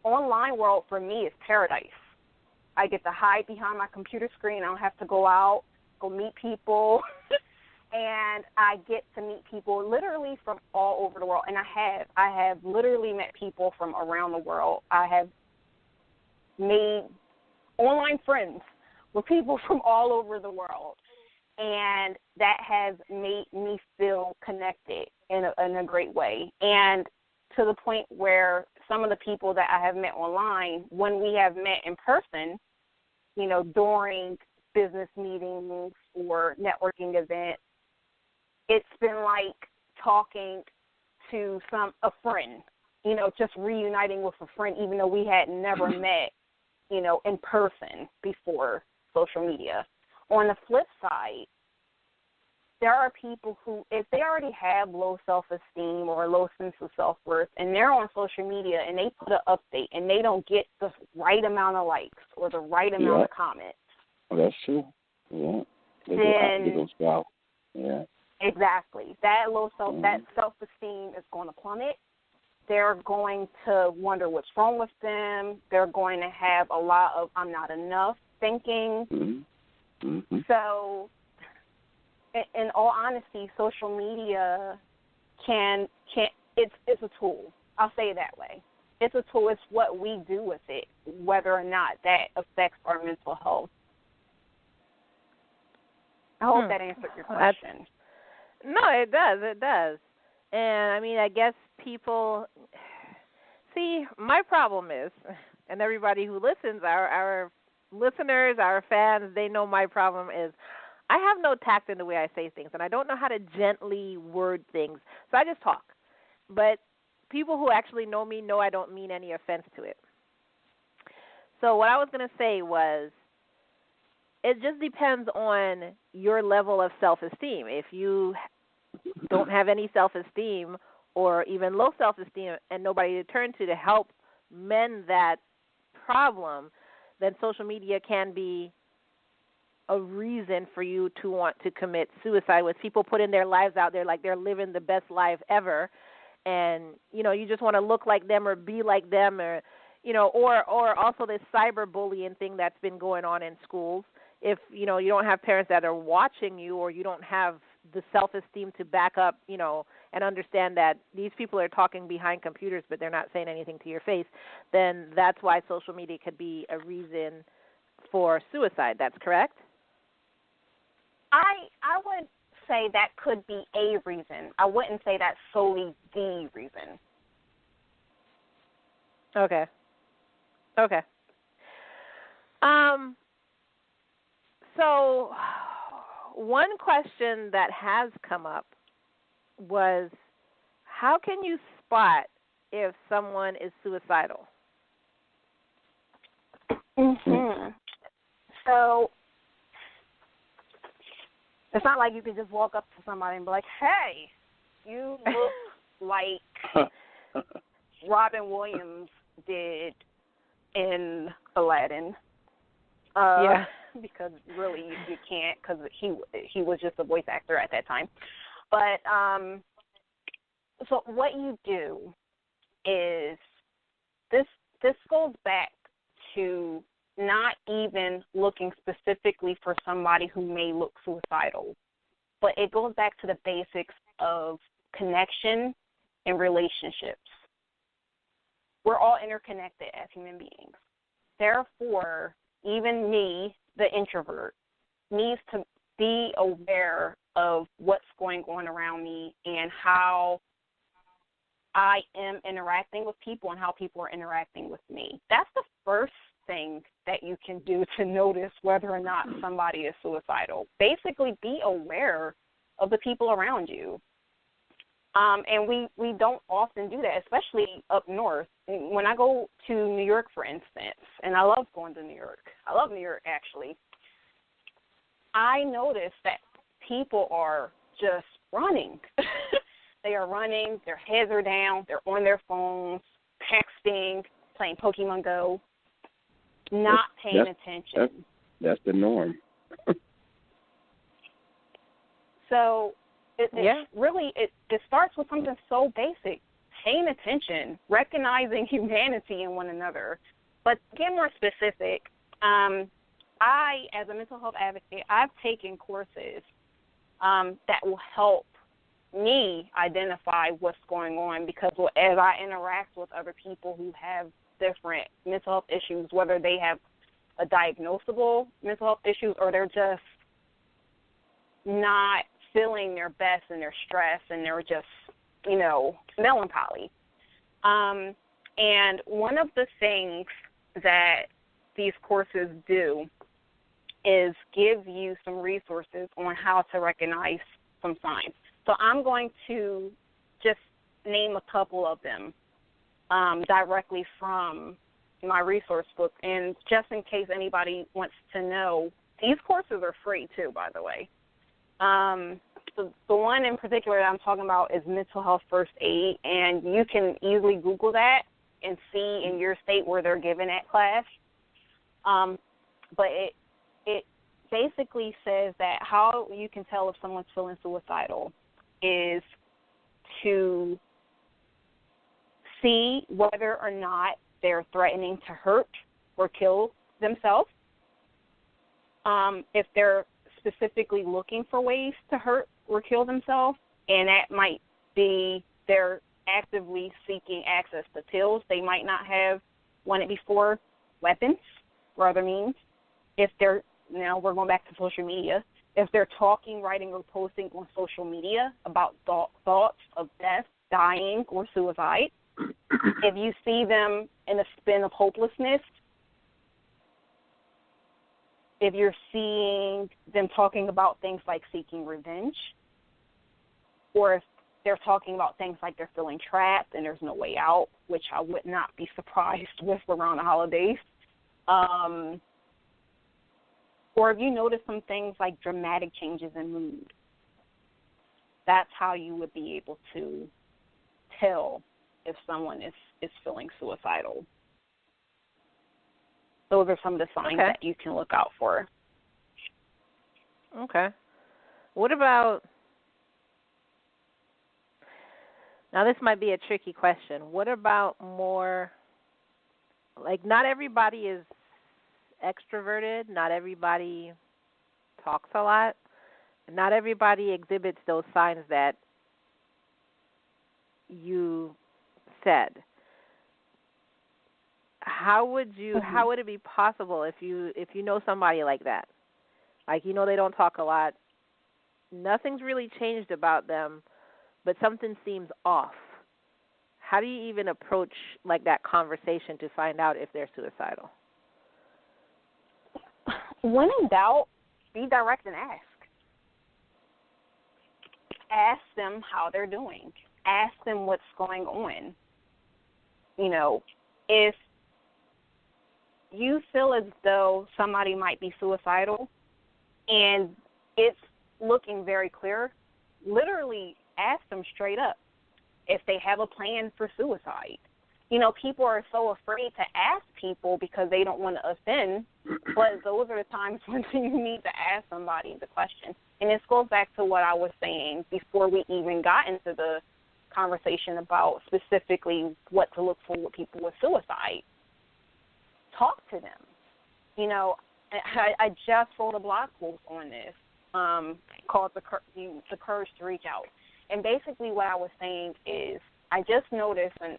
online world for me is paradise. I get to hide behind my computer screen. I don't have to go out, go meet people. And I get to meet people literally from all over the world. And I have literally met people from around the world. I have made online friends with people from all over the world. And that has made me feel connected in a great way. And to the point where some of the people that I have met online, when we have met in person, you know, during business meetings or networking events, it's been like talking to a friend, you know, just reuniting with a friend, even though we had never met, you know, in person before social media. On the flip side, there are people who, if they already have low self-esteem or a low sense of self-worth, and they're on social media and they put an update and they don't get the right amount of likes or the right amount of comments. Well, that's true. Yeah. They go south. Yeah. Exactly. That that self-esteem is going to plummet. They're going to wonder what's wrong with them. They're going to have a lot of "I'm not enough" thinking. Mm-hmm. Mm-hmm. So, in all honesty, social media it's a tool. I'll say it that way. It's a tool. It's what we do with it, whether or not that affects our mental health. I hope that answered your question. No, it does. It does. And, I mean, I guess people – see, my problem is, and everybody who listens, our listeners, our fans, they know my problem is I have no tact in the way I say things, and I don't know how to gently word things. So I just talk. But people who actually know me know I don't mean any offense to it. So what I was going to say was it just depends on your level of self-esteem. If you don't have any self-esteem or even low self-esteem and nobody to turn to help mend that problem, then social media can be a reason for you to want to commit suicide, with people putting their lives out there like they're living the best life ever. And, you know, you just want to look like them or be like them, or, you know, or also this cyberbullying thing that's been going on in schools. If, you know, you don't have parents that are watching you, or you don't have the self-esteem to back up, you know, and understand that these people are talking behind computers but they're not saying anything to your face, then that's why social media could be a reason for suicide. That's correct? I would say that could be a reason. I wouldn't say that's solely the reason. Okay. So one question that has come up was, how can you spot if someone is suicidal? Mm-hmm. So it's not like you can just walk up to somebody and be like, hey, you look like Robin Williams did in Aladdin. Yeah. Because really you can't, because he was just a voice actor at that time. But so what you do is this goes back to not even looking specifically for somebody who may look suicidal, but it goes back to the basics of connection and relationships. We're all interconnected as human beings. Therefore, even me, the introvert, needs to be aware of what's going on around me and how I am interacting with people and how people are interacting with me. That's the first thing that you can do to notice whether or not somebody is suicidal. Basically, be aware of the people around you. And we don't often do that, especially up north. When I go to New York, for instance, and I love going to New York. I love New York, actually. I notice that people are just running. They are running. Their heads are down. They're on their phones, texting, playing Pokemon Go, not paying attention. That's the norm. So it starts with something so basic, paying attention, recognizing humanity in one another. But to get more specific, I, as a mental health advocate, I've taken courses that will help me identify what's going on, because as I interact with other people who have different mental health issues, whether they have a diagnosable mental health issues or they're just not feeling their best and they're stressed and they're just, melancholy. And one of the things that these courses do is give you some resources on how to recognize some signs. So I'm going to just name a couple of them directly from my resource book. And just in case anybody wants to know, these courses are free too, by the way. The one in particular that I'm talking about is Mental Health First Aid, and you can easily Google that and see in your state where they're giving that class. But it basically says that how you can tell if someone's feeling suicidal is to see whether or not they're threatening to hurt or kill themselves. If they're specifically looking for ways to hurt or kill themselves, and that might be they're actively seeking access to pills they might not have wanted before, weapons or other means. If they're, now we're going back to social media, if they're talking, writing, or posting on social media about thoughts of death, dying, or suicide. If you see them in a spin of hopelessness, if you're seeing them talking about things like seeking revenge, or if they're talking about things like they're feeling trapped and there's no way out, which I would not be surprised with around the holidays. Or if you notice some things like dramatic changes in mood, that's how you would be able to tell if someone is feeling suicidal. Those are some of the signs that you can look out for. Okay. What about, now this might be a tricky question, what about more, like not everybody is extroverted, not everybody talks a lot, not everybody exhibits those signs that you said. How would it be possible if you know somebody like that? Like, they don't talk a lot, nothing's really changed about them, but something seems off. How do you even approach like that conversation to find out if they're suicidal? When in doubt, be direct and ask. Ask them how they're doing. Ask them what's going on. If you feel as though somebody might be suicidal and it's looking very clear, literally ask them straight up if they have a plan for suicide. People are so afraid to ask people because they don't want to offend, but those are the times when you need to ask somebody the question. And this goes back to what I was saying before we even got into the conversation about specifically what to look for with people with suicide. Talk to them. I just wrote a blog post on this called the Courage to Reach Out. And basically what I was saying is I just noticed, and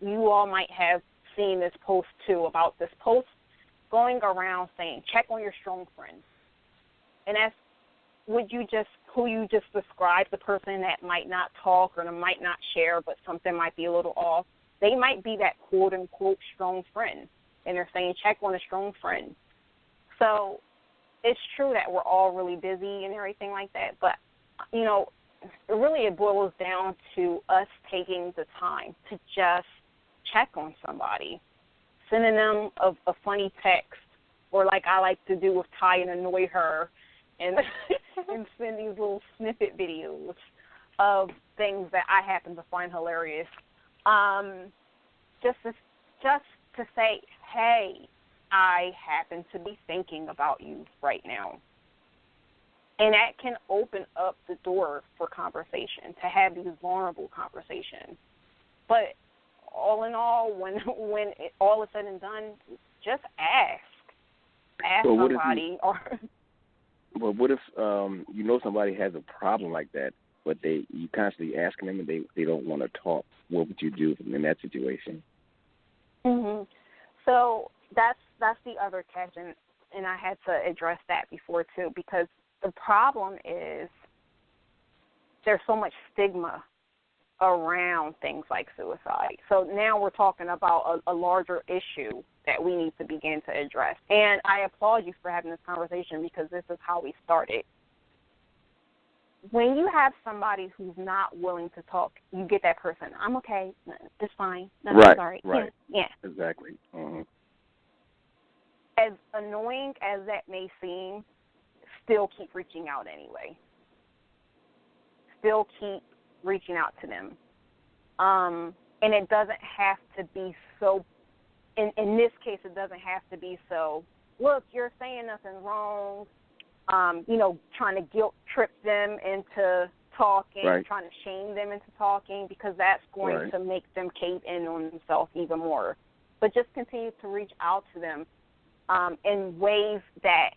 you all might have seen this post too, about this post going around saying, check on your strong friends. And that's who you just described, the person that might not talk or might not share, but something might be a little off. They might be that quote-unquote strong friend. And they're saying, check on a strong friend. So it's true that we're all really busy and everything like that. But, it boils down to us taking the time to just check on somebody, sending them a funny text, or like I like to do with Ty and annoy her, and and send these little snippet videos of things that I happen to find hilarious. Just to say, hey, I happen to be thinking about you right now. And that can open up the door for conversation, to have these vulnerable conversations. But all in all, when all is said and done, just ask. Ask somebody. Well, what if you know somebody has a problem like that, but you constantly asking them and they don't want to talk? What would you do in that situation? Mm-hmm. So that's the other catch, and I had to address that before too, because the problem is there's so much stigma around things like suicide. So now we're talking about a larger issue that we need to begin to address. And I applaud you for having this conversation, because this is how we started. When you have somebody who's not willing to talk, you get that person, I'm okay, it's fine, no, right, I'm sorry. Right, yeah. Exactly. Mm-hmm. As annoying as that may seem, still keep reaching out anyway. Still keep reaching out to them. And it doesn't have to be so, in this case, it doesn't have to be so, look, you're saying nothing wrong, trying to guilt trip them into talking, right. Trying to shame them into talking, because that's going right. to make them cave in on themselves even more. But just continue to reach out to them in ways that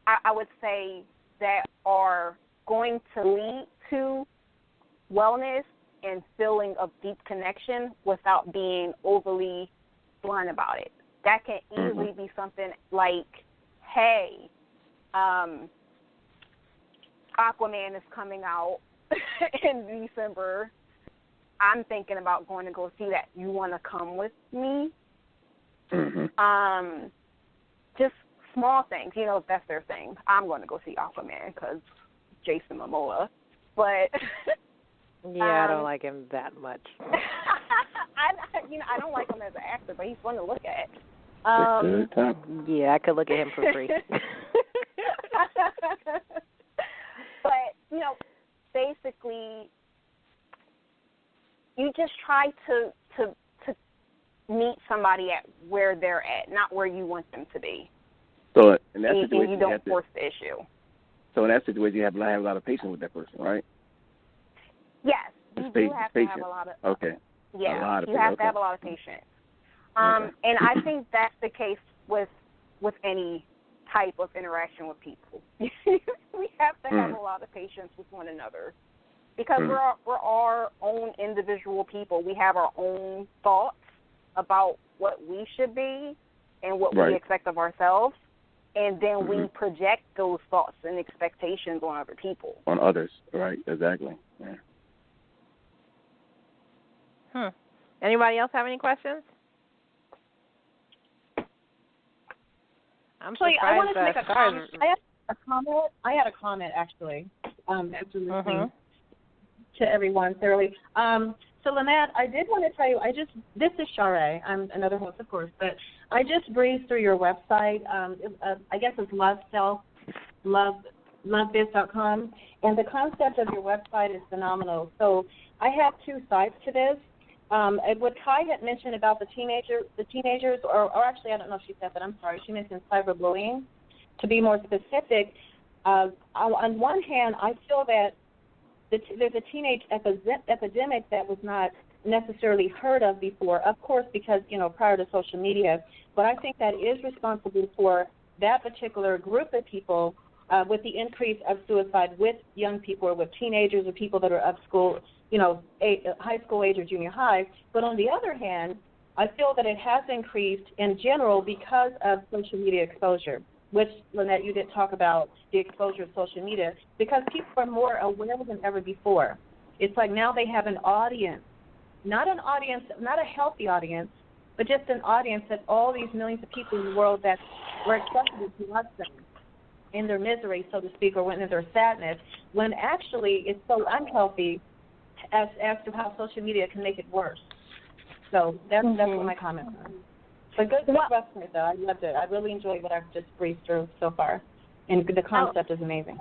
I would say that are going to lead to wellness and feeling of deep connection without being overly blunt about it. That can easily be something like, hey, Aquaman is coming out in December. I'm thinking about going to go see that. You want to come with me? Mm-hmm. Just small things, if that's their thing. I'm going to go see Aquaman because Jason Momoa. But yeah, I don't like him that much. I don't like him as an actor, but he's fun to look at. Yeah, I could look at him for free. But, basically, you just try to meet somebody at where they're at, not where you want them to be. So in that situation, you don't force the issue. So in that situation, you have to have a lot of patience with that person, right? Yes, you do have to have a lot of. Okay. Yeah, you have to have a lot of patience. And I think that's the case with any type of interaction with people. We have to have a lot of patience with one another, because we're our own individual people. We have our own thoughts about what we should be and what we expect of ourselves, and then we project those thoughts and expectations on other people. On others, right? Exactly. Yeah. Anybody else have any questions? I'm surprised. I wanted to make a comment. I had a comment actually. After listening to everyone thoroughly. So Lynette, I did want to tell you. This is Char. I'm another host, of course, but I just breezed through your website. I guess it's lovebiz.com, and the concept of your website is phenomenal. So I have two sides to this. What Kai had mentioned about the teenagers, or actually I don't know if she said that. I'm sorry. She mentioned cyberbullying. To be more specific, on one hand, I feel that there's a teenage epidemic that was not necessarily heard of before, of course, because, prior to social media. But I think that is responsible for that particular group of people with the increase of suicide with young people, or with teenagers, or people that are of school, high school age or junior high. But on the other hand, I feel that it has increased in general because of social media exposure, which, Lynette, you did talk about the exposure of social media, because people are more aware than ever before. It's like now they have an audience, not a healthy audience, but just an audience of all these millions of people in the world that were accessible to us then. in their misery, so to speak, or when in their sadness, when actually it's so unhealthy as to how social media can make it worse. So that's what my comments are. But good question, though. I loved it. I really enjoyed what I've just breezed through so far, and the concept is amazing.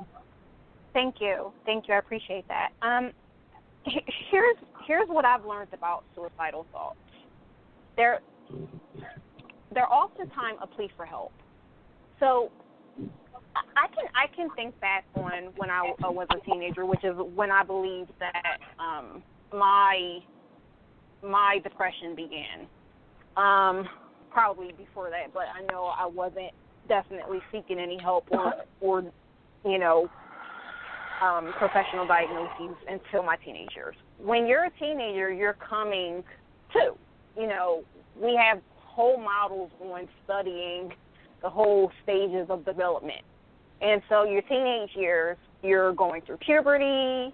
Thank you. I appreciate that. Here's what I've learned about suicidal thoughts. They're oftentimes a plea for help. So I can think back on when I was a teenager, which is when I believed that my depression began. Probably before that, but I know I wasn't definitely seeking any help or professional diagnoses until my teenage years. When you're a teenager, you're coming to, we have whole models on studying the whole stages of development. And so your teenage years, you're going through puberty,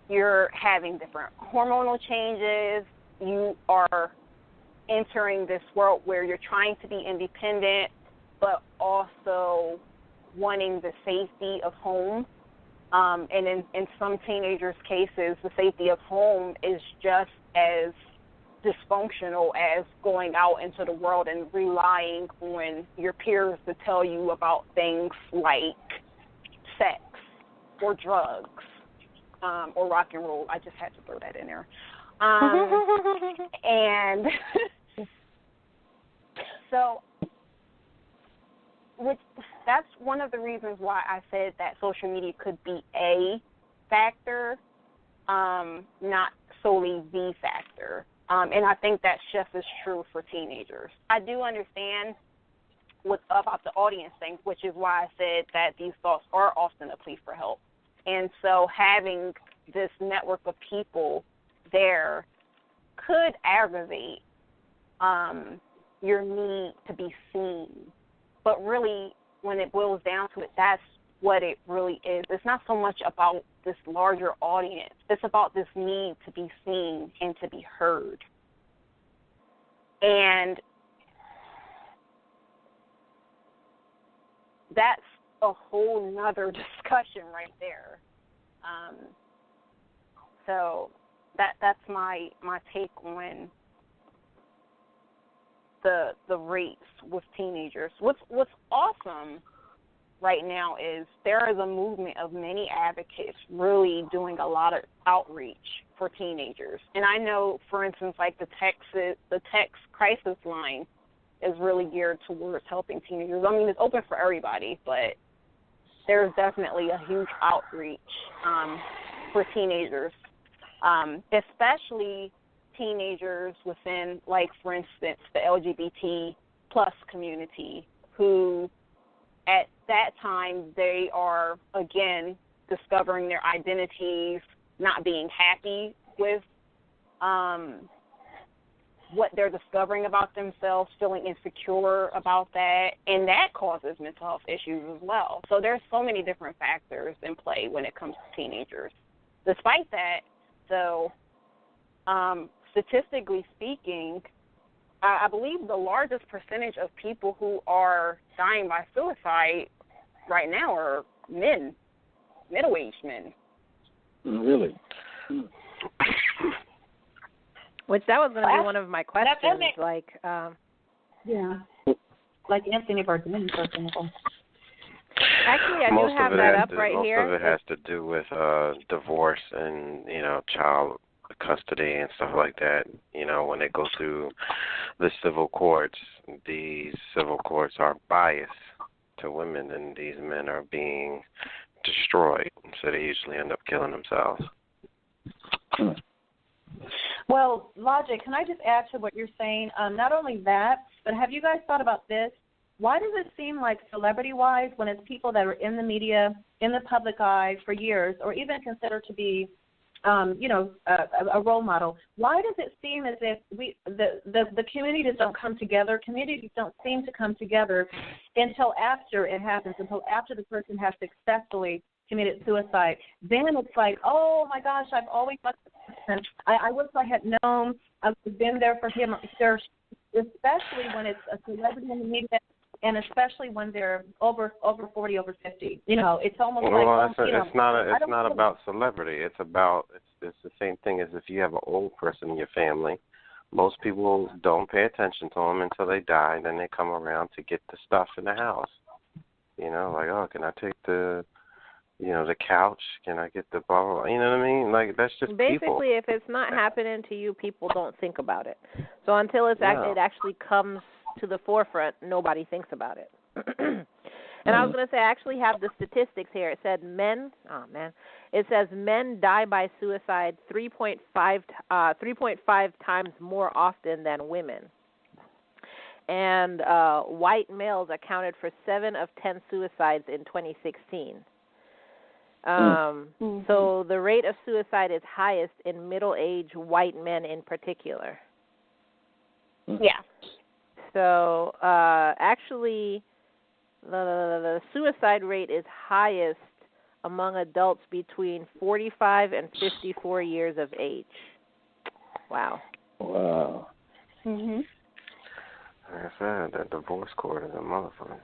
you're having different hormonal changes, you are entering this world where you're trying to be independent, but also wanting the safety of home. And in some teenagers' cases, the safety of home is just as dysfunctional as going out into the world and relying on your peers to tell you about things like sex or drugs or rock and roll. I just had to throw that in there. And so that's one of the reasons why I said that social media could be a factor, not solely the factor. And I think that's just as true for teenagers. I do understand what's about the audience thing, which is why I said that these thoughts are often a plea for help. And so having this network of people there could aggravate your need to be seen. But really, when it boils down to it, that's what it really is. It's not so much about this larger audience. It's about this need to be seen and to be heard. And that's a whole nother discussion right there. So that's my take on the rates with teenagers. What's awesome right now is there is a movement of many advocates really doing a lot of outreach for teenagers. And I know, for instance, like the text crisis line is really geared towards helping teenagers. I mean, it's open for everybody, but there's definitely a huge outreach for teenagers, especially teenagers within, like, for instance, the LGBT plus community, who at that time they are, again, discovering their identities, not being happy with what they're discovering about themselves, feeling insecure about that, and that causes mental health issues as well. So there's so many different factors in play when it comes to teenagers. Despite that, though, statistically speaking, I believe the largest percentage of people who are dying by suicide right now are men, middle-aged men. Really? Which that was going to be one of my questions. Yeah. Like Anthony Bourdain, for example. Actually, I do have that up right here. Most of it has to do with divorce and, child custody and stuff like that. When they go through the civil courts, these civil courts are biased to women, and these men are being destroyed. So they usually end up killing themselves. Well, Logic, can I just add to what you're saying? Not only that, but have you guys thought about this? Why does it seem like celebrity-wise, when it's people that are in the media, in the public eye for years, or even considered to be, a role model, why does it seem as if the communities don't come together? Communities don't seem to come together until after it happens, until after the person has successfully committed suicide. Then it's like, oh my gosh, I've always loved this person. I wish I had known. I've been there for him, especially when it's a celebrity in the media and especially when they're over 40, over 50. It's almost it's not about celebrity. It's the same thing as if you have an old person in your family. Most people don't pay attention to them until they die, and then they come around to get the stuff in the house. Like, oh, can I take the couch? Can I get the ball? You know what I mean? Like, that's just basically people. If it's not happening to you, people don't think about it. So until it actually comes to the forefront, nobody thinks about it. And I was going to say, I actually have the statistics here. It said it says men die by suicide 3.5 times more often than women. And white males accounted for 7 of 10 suicides in 2016. So the rate of suicide is highest in middle-aged white men in particular. Yeah. So actually, the suicide rate is highest among adults between 45 and 54 years of age. Wow. Like I said, that divorce court is a motherfucker.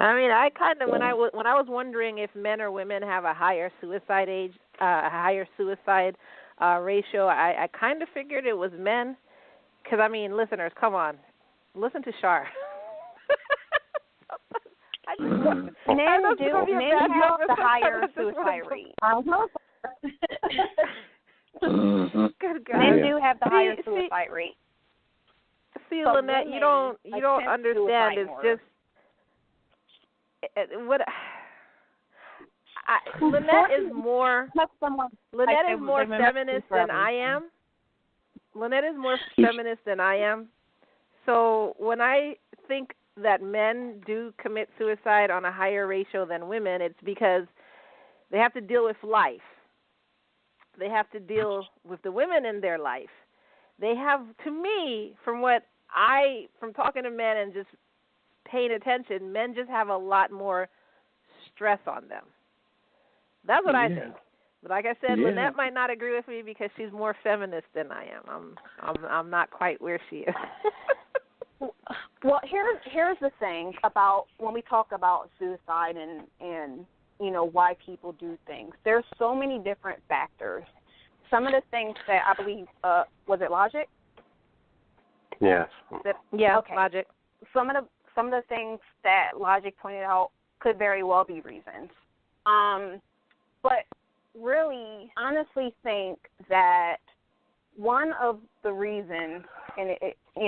I mean, I kind of when I was wondering if men or women have a higher suicide ratio, I kind of figured it was men. Because, I mean, listeners, come on. Listen to Char. Men have the higher suicide rate. Good God. Men do have the higher suicide rate. See, Lynette, you don't understand. It's just Lynette is more feminist than I am. Lynette is more feminist than I am. So when I think that men do commit suicide on a higher ratio than women, it's because they have to deal with life. They have to deal with the women in their life. They have, to me, from talking to men and just paying attention, men just have a lot more stress on them. That's what I think. But like I said, Lynette might not agree with me because she's more feminist than I am. I'm not quite where she is. Well, here's the thing about when we talk about suicide and why people do things. There's so many different factors. Some of the things that I believe was it Logic? Yes. Okay. Logic. Some of the things that Logic pointed out could very well be reasons. But really, honestly think that one of the reasons, and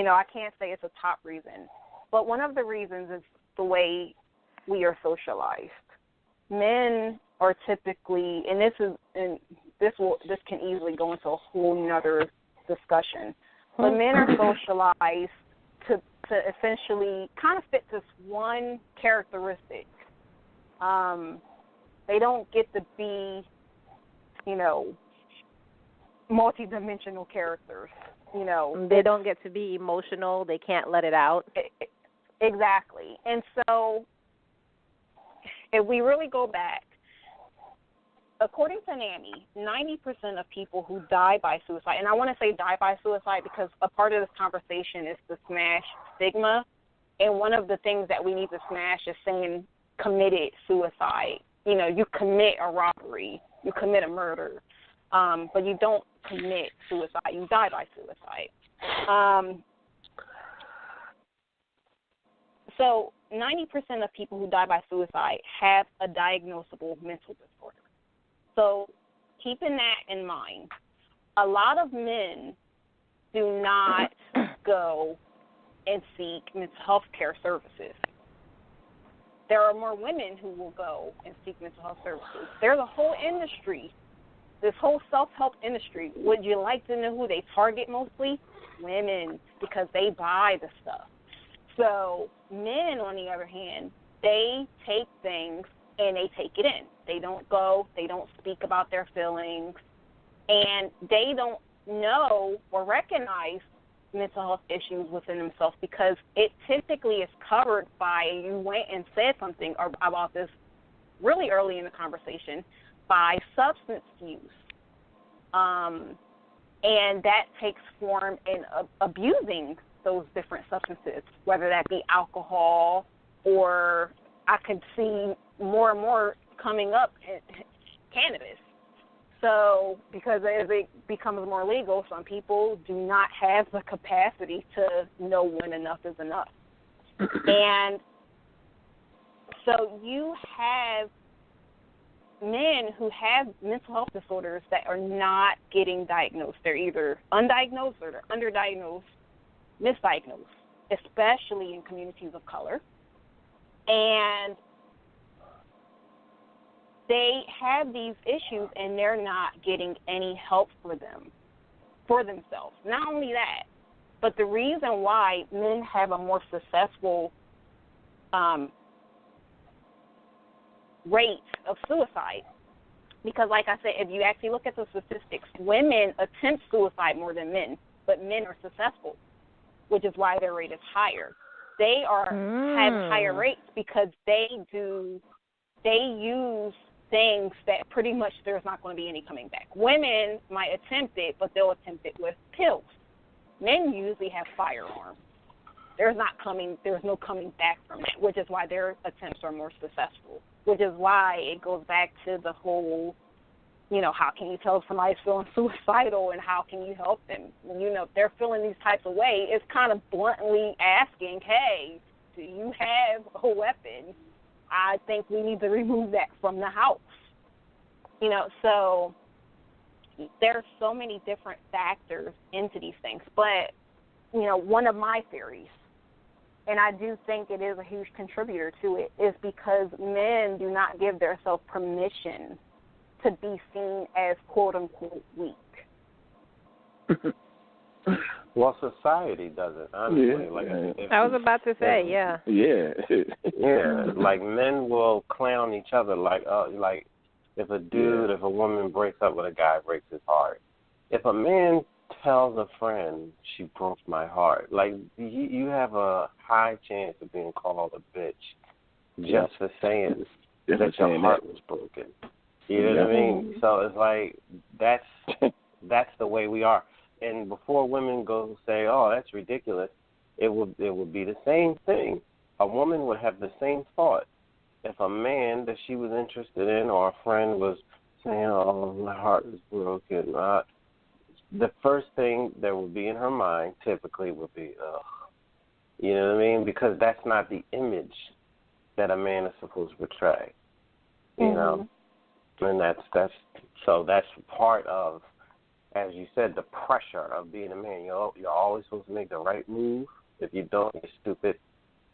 I can't say it's a top reason, but one of the reasons is the way we are socialized. Men are typically, and this can easily go into a whole nother discussion, but men are socialized to essentially kind of fit this one characteristic. They don't get to be, multi-dimensional characters. They don't get to be emotional. They can't let it out. Exactly. And so if we really go back, according to NAMI, 90% of people who die by suicide, and I want to say die by suicide because a part of this conversation is to smash stigma, and one of the things that we need to smash is saying committed suicide. You commit a robbery, you commit a murder, but you don't commit suicide. You die by suicide. So 90% of people who die by suicide have a diagnosable mental disorder. So keeping that in mind, a lot of men do not go and seek mental health care services. There are more women who will go and seek mental health services. There's a whole industry, this whole self-help industry. Would you like to know who they target mostly? Women, because they buy the stuff. So men, on the other hand, they take things and they take it in. They don't go, they don't speak about their feelings, and they don't know or recognize mental health issues within themselves because it typically is covered by, you went and said something about this really early in the conversation, by substance use. And that takes form in abusing those different substances, whether that be alcohol or I could see more and more coming up cannabis. So because as it becomes more legal, some people do not have the capacity to know when enough is enough. And so you have men who have mental health disorders that are not getting diagnosed. They're either undiagnosed or they're underdiagnosed, misdiagnosed, especially in communities of color. And they have these issues and they're not getting any help for themselves. Not only that, but the reason why men have a more successful rate of suicide, because like I said, if you actually look at the statistics, women attempt suicide more than men, but men are successful, which is why their rate is higher. They have higher rates because they use things that pretty much there's not going to be any coming back. Women might attempt it, but they'll attempt it with pills. Men usually have firearms. There's no coming back from that, which is why their attempts are more successful, which is why it goes back to the whole, how can you tell if somebody's feeling suicidal and how can you help them? If they're feeling these types of ways, it's kind of bluntly asking, hey, do you have a weapon? I think we need to remove that from the house. So there's so many different factors into these things. But, one of my theories, and I do think it is a huge contributor to it, is because men do not give themselves permission to be seen as quote-unquote weak. Well, society doesn't, honestly. Yeah. I was about to say, yeah. Yeah. Yeah, like men will clown each other like if a woman breaks up with a guy, breaks his heart. If a man tells a friend, she broke my heart, like you have a high chance of being called a bitch just for saying that your heart was broken. You know what I mean? So it's like that's the way we are. And before women go say, "Oh, that's ridiculous," it would be the same thing. A woman would have the same thought if a man that she was interested in or a friend was saying, "Oh, my heart is broken." The first thing that would be in her mind typically would be, "Ugh," you know what I mean? Because that's not the image that a man is supposed to portray. You know, and that's part of, as you said, the pressure of being a man. You're always supposed to make the right move. If you don't, you're stupid.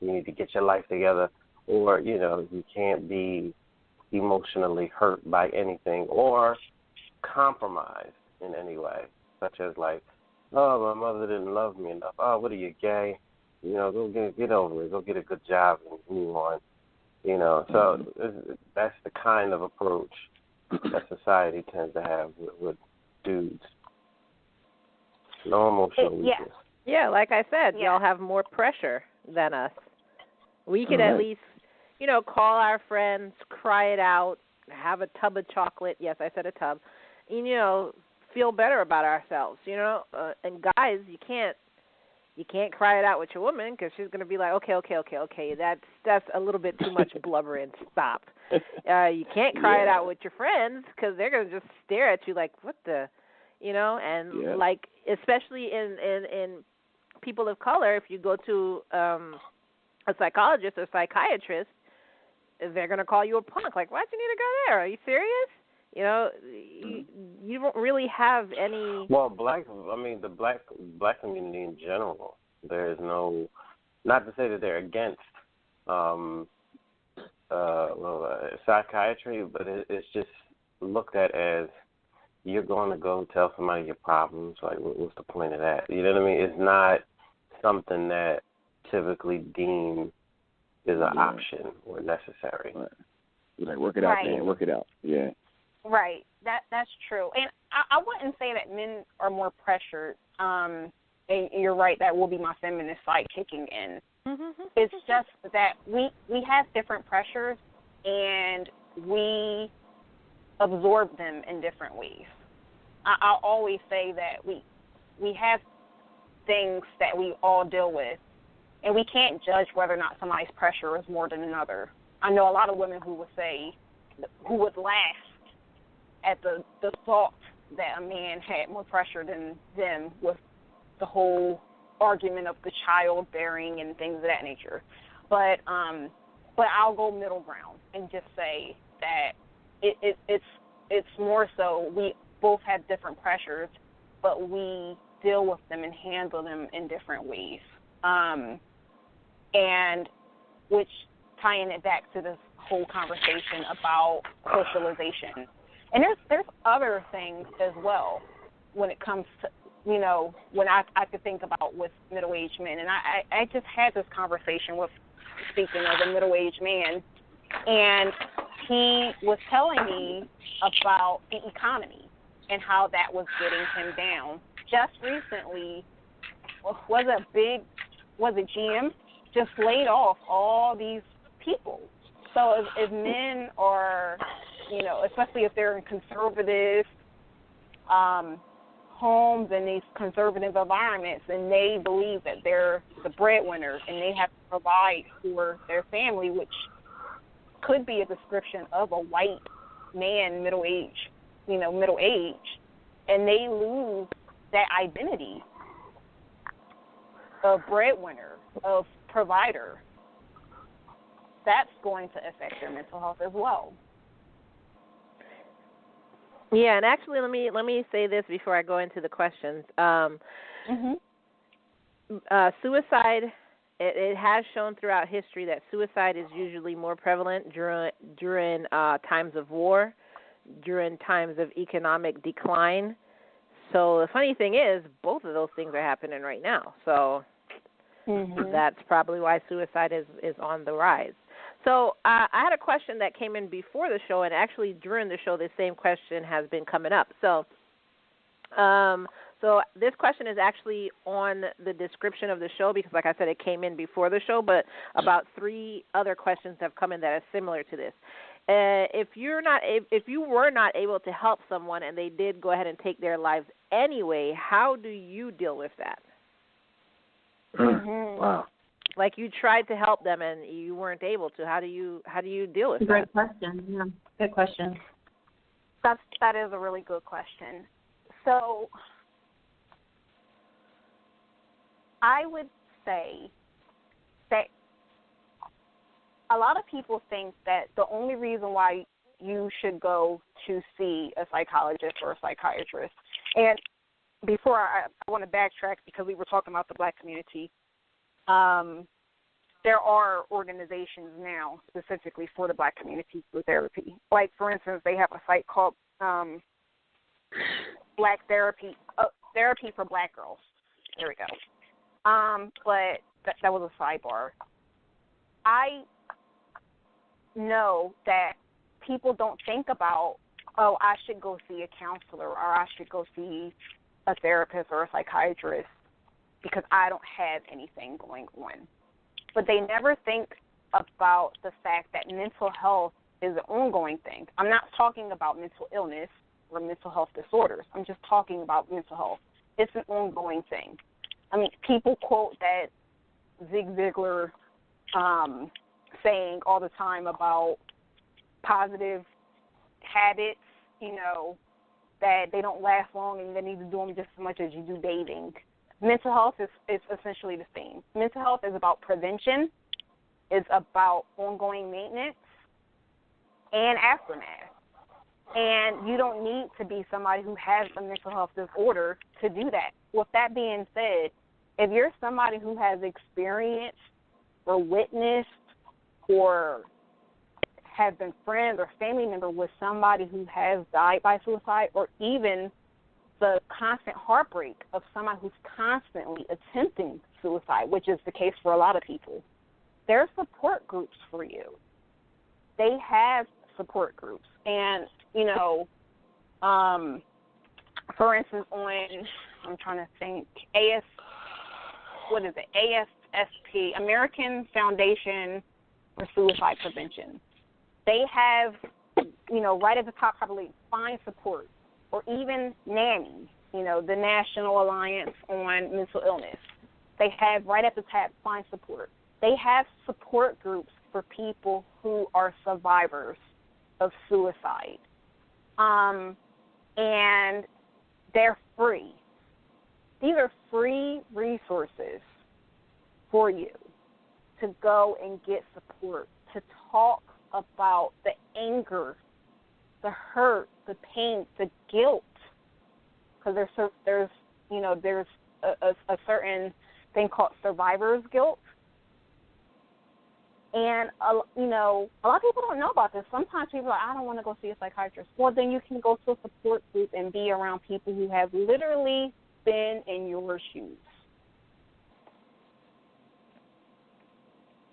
You need to get your life together. Or, you can't be emotionally hurt by anything or compromised in any way, such as like, oh, my mother didn't love me enough. Oh, what are you, gay? Go get over it. Go get a good job and move on. So that's the kind of approach that society tends to have with dudes. No emotional weakness. Yeah, like I said, y'all have more pressure than us. We could at least, call our friends, cry it out, have a tub of chocolate. Yes, I said a tub. And, feel better about ourselves. And guys, you can't cry it out with your woman because she's going to be like, okay. That's a little bit too much blubbering. Stop. You can't cry it out with your friends because they're going to just stare at you like, what the, and like, especially in people of color, if you go to a psychologist or psychiatrist, they're going to call you a punk. Like, why'd you need to go there? Are you serious? You don't really have any. Well, the black community in general, there is no, not to say that they're against psychiatry, but it's just looked at as you're going to go tell somebody your problems. Like, what's the point of that? You know what I mean? It's not something that typically deemed is an option or necessary. Right. Like, work it out, man. Work it out. Yeah. Right. That's true. And I wouldn't say that men are more pressured. And you're right, that will be my feminist side kicking in. It's just that we have different pressures and we absorb them in different ways. I'll always say that we have things that we all deal with, and we can't judge whether or not somebody's pressure is more than another. I know a lot of women who would laugh at the thought that a man had more pressure than them with the whole argument of the childbearing and things of that nature. But I'll go middle ground and just say that it's more so we both have different pressures, but we deal with them and handle them in different ways. And which tying it back to this whole conversation about socialization. And there's other things as well when it comes to, you know, when I could think about with middle-aged men. And I just had this conversation with, speaking of a middle-aged man, and he was telling me about the economy and how that was getting him down. Just recently, was it GM just laid off all these people. So if men are, you know, especially if they're in conservative homes and these conservative environments, and they believe that they're the breadwinners and they have to provide for their family, which could be a description of a white man, middle age, and they lose that identity of breadwinner, of provider. That's going to affect their mental health as well. Yeah, and actually, let me say this before I go into the questions. Suicide, it has shown throughout history that suicide is usually more prevalent during times of war, during times of economic decline. So the funny thing is, both of those things are happening right now. So that's probably why suicide is on the rise. So I had a question that came in before the show, and actually during the show, the same question has been coming up. So this question is actually on the description of the show because, like I said, it came in before the show, but about 3 other questions have come in that are similar to this. If you were not able to help someone and they did go ahead and take their lives anyway, how do you deal with that? Wow. Like you tried to help them and you weren't able to. How do you deal with that? Great question. Yeah, good question. That is a really good question. So I would say that a lot of people think that the only reason why you should go to see a psychologist or a psychiatrist, and before I want to backtrack because we were talking about the Black community. There are organizations now specifically for the Black community through therapy. Like, for instance, they have a site called Black Therapy for Black Girls. There we go. But that was a sidebar. I know that people don't think about, oh, I should go see a counselor or I should go see a therapist or a psychiatrist because I don't have anything going on. But they never think about the fact that mental health is an ongoing thing. I'm not talking about mental illness or mental health disorders. I'm just talking about mental health. It's an ongoing thing. I mean, people quote that Zig Ziglar saying all the time about positive habits, you know, that they don't last long and you need to do them just as much as you do bathing. Mental health is essentially the same. Mental health is about prevention. It's about ongoing maintenance and aftermath. And you don't need to be somebody who has a mental health disorder to do that. With that being said, if you're somebody who has experienced or witnessed or have been friends or family member with somebody who has died by suicide, or even the constant heartbreak of somebody who's constantly attempting suicide, which is the case for a lot of people, there are support groups for you. They have support groups. And, you know, for instance, I'm trying to think, AFSP, American Foundation for Suicide Prevention. They have, you know, right at the top probably find support, or even nannies, the National Alliance on Mental Illness. They have right at the tab, find support. They have support groups for people who are survivors of suicide. And they're free. These are free resources for you to go and get support, to talk about the anger, the hurt, the pain, the guilt. Because there's a certain thing called survivor's guilt. And, a lot of people don't know about this. Sometimes people are like, I don't want to go see a psychiatrist. Well, then you can go to a support group and be around people who have literally been in your shoes.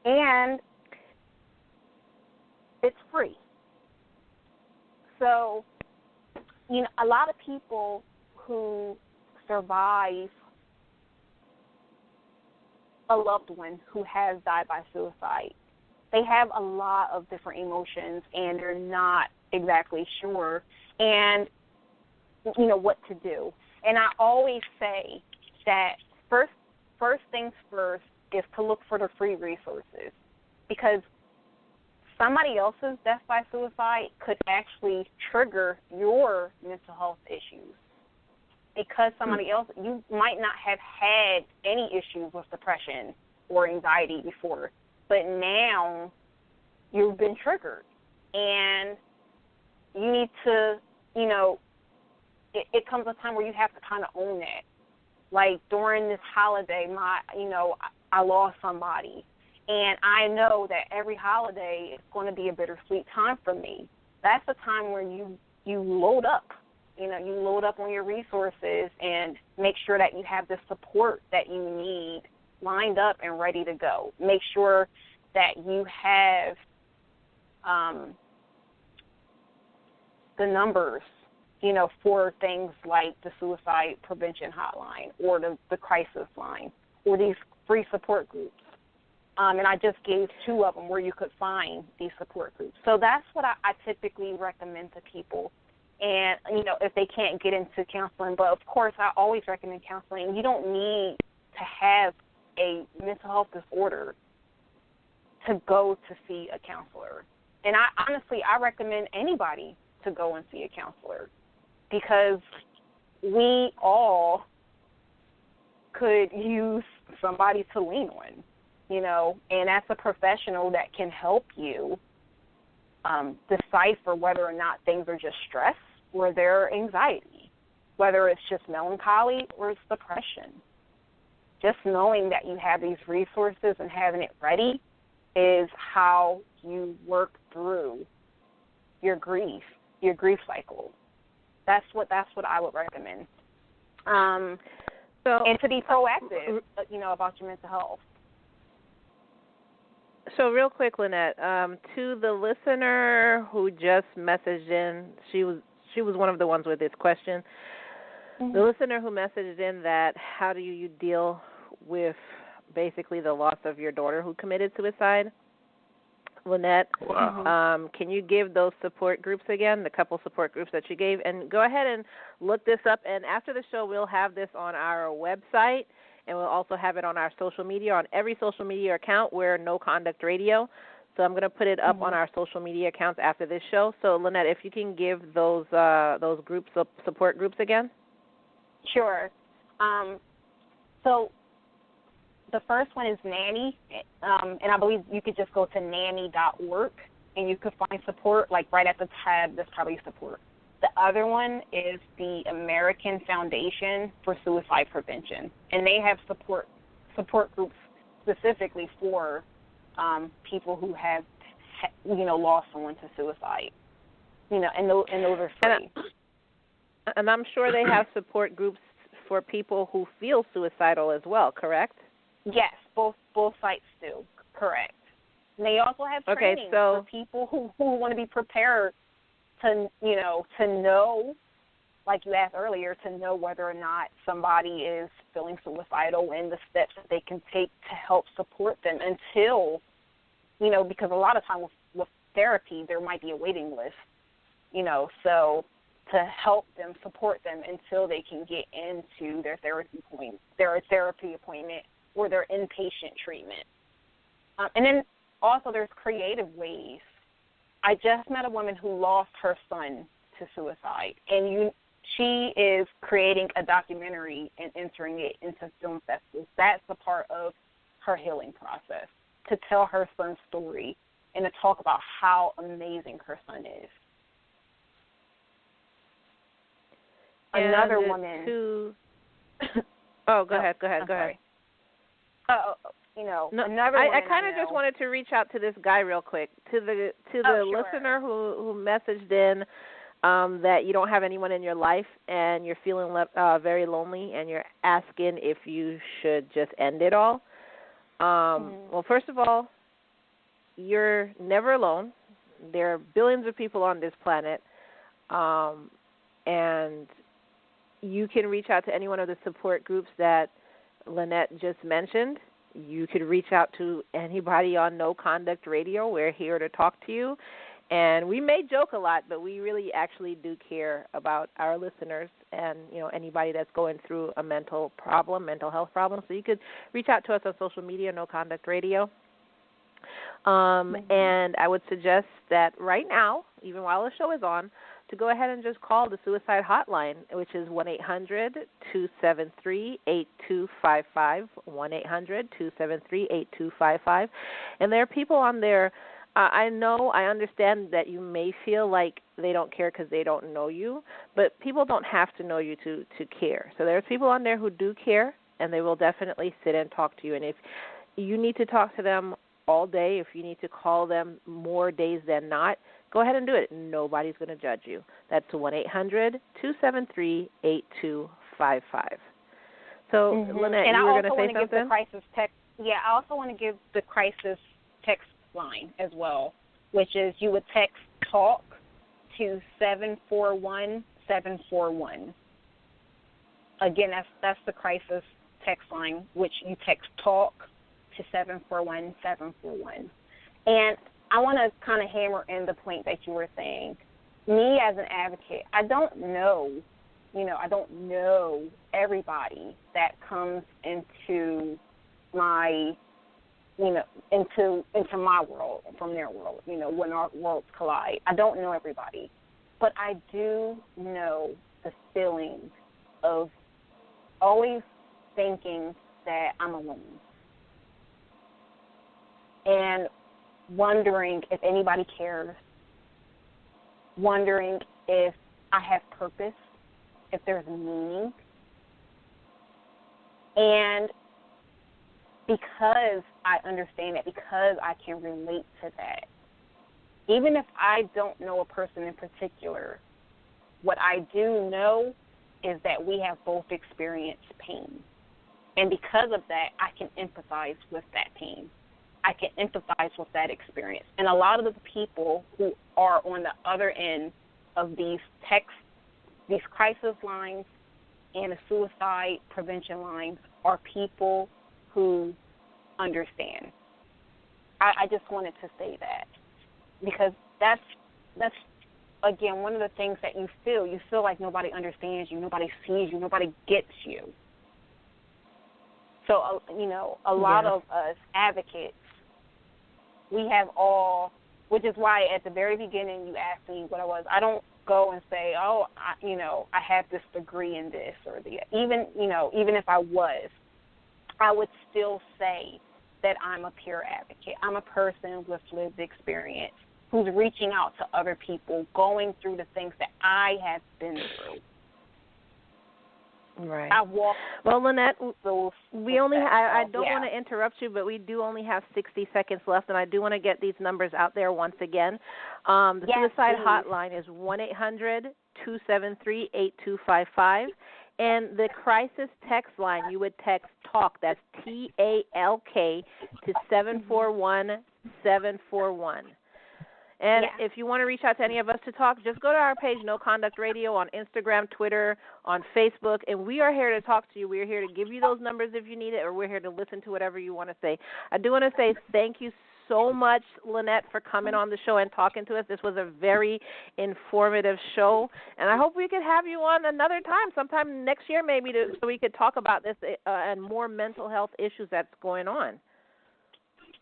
And it's free. So, a lot of people who survive a loved one who has died by suicide, they have a lot of different emotions, and they're not exactly sure and what to do. And I always say that first things first is to look for the free resources, because somebody else's death by suicide could actually trigger your mental health issues. Because somebody else, you might not have had any issues with depression or anxiety before, but now you've been triggered, and you need to, it comes a time where you have to kind of own it. Like during this holiday, I lost somebody, and I know that every holiday is going to be a bittersweet time for me. That's the time where you load up. You load up on your resources and make sure that you have the support that you need lined up and ready to go. Make sure that you have the numbers, for things like the suicide prevention hotline or the crisis line or these free support groups. And I just gave 2 of them where you could find these support groups. So that's what I typically recommend to people. And, if they can't get into counseling, but of course I always recommend counseling. You don't need to have a mental health disorder to go to see a counselor. And I recommend anybody to go and see a counselor, because we all could use somebody to lean on, and that's a professional that can help you decipher whether or not things are just stress or they're anxiety, whether it's just melancholy or it's depression. Just knowing that you have these resources and having it ready is how you work through your grief cycle. That's what I would recommend. And to be proactive, about your mental health. So real quick, Lynette, to the listener who just messaged in, she was one of the ones with this question. Mm-hmm. The listener who messaged in that, how do you deal with basically the loss of your daughter who committed suicide? Lynette, wow. Can you give those support groups again, the couple support groups that you gave? And go ahead and look this up. And after the show, we'll have this on our website, and we'll also have it on our social media. On every social media account, we're No Conduct Radio. So I'm going to put it up on our social media accounts after this show. So, Lynette, if you can give those groups, support groups again. Sure. So the first one is Nanny, and I believe you could just go to nanny.org, and you could find support, like right at the tab, there's probably support. The other one is the American Foundation for Suicide Prevention, and they have support groups specifically for people who have, lost someone to suicide, and those are free. And I'm sure they have support groups for people who feel suicidal as well, correct? Yes, both sites do, correct. And they also have training for people who want to be prepared to know, like you asked earlier, to know whether or not somebody is feeling suicidal and the steps that they can take to help support them until, because a lot of times with therapy there might be a waiting list, so to help them, support them until they can get into their therapy appointment or their inpatient treatment. And then also there's creative ways. I just met a woman who lost her son to suicide, and she is creating a documentary and entering it into film festivals. That's a part of her healing process, to tell her son's story and to talk about how amazing her son is. And another woman. Go ahead. Another woman I kind of just wanted to reach out to this guy real quick, to the listener who messaged in that you don't have anyone in your life and you're feeling very lonely and you're asking if you should just end it all. Well, first of all, you're never alone. There are billions of people on this planet, and you can reach out to any one of the support groups that Lynette just mentioned. You could reach out to anybody on No Conduct Radio. We're here to talk to you. And we may joke a lot, but we really actually do care about our listeners and, anybody that's going through a mental health problem. So you could reach out to us on social media, No Conduct Radio. And I would suggest that right now, even while the show is on, to go ahead and just call the suicide hotline, which is 1-800-273-8255, 1-800-273-8255. And there are people on there. I understand that you may feel like they don't care because they don't know you, but people don't have to know you to care. So there's people on there who do care, and they will definitely sit and talk to you. And if you need to talk to them all day, if you need to call them more days than not, go ahead and do it. Nobody's going to judge you. That's 1-800-273-8255. So, Lynette, you were going to say something? I also want to give the crisis text line as well, which is you would text TALK to 741-741. Again, that's the crisis text line, which you text TALK to 741-741. And I want to kind of hammer in the point that you were saying. Me as an advocate, I don't know everybody that comes into my, into my world from their world, when our worlds collide. I don't know everybody, but I do know the feeling of always thinking that I'm alone and wondering if anybody cares, wondering if I have purpose, if there's meaning. And because I understand it, because I can relate to that, even if I don't know a person in particular, what I do know is that we have both experienced pain. And because of that, I can empathize with that pain. I can empathize with that experience. And a lot of the people who are on the other end of these crisis lines and the suicide prevention lines are people who understand. I just wanted to say that because that's again one of the things that you feel. You feel like nobody understands you, nobody sees you, nobody gets you. So a lot of us advocates, we have all, which is why at the very beginning you asked me what I was. I don't go and say, I have this degree in this or even if I was, I would still say that I'm a peer advocate. I'm a person with lived experience who's reaching out to other people, going through the things that I have been through. Right. I walked. Well, Lynette, we only. I don't want to interrupt you, but we do only have 60 seconds left, and I do want to get these numbers out there once again. The suicide hotline is 1-800-273-8255, and the crisis text line you would text TALK. That's TALK to 741-741. And if you want to reach out to any of us to talk, just go to our page, No Conduct Radio, on Instagram, Twitter, on Facebook, and we are here to talk to you. We are here to give you those numbers if you need it, or we're here to listen to whatever you want to say. I do want to say thank you so much, Lynette, for coming on the show and talking to us. This was a very informative show, and I hope we could have you on another time, sometime next year maybe, so we could talk about this and more mental health issues that's going on.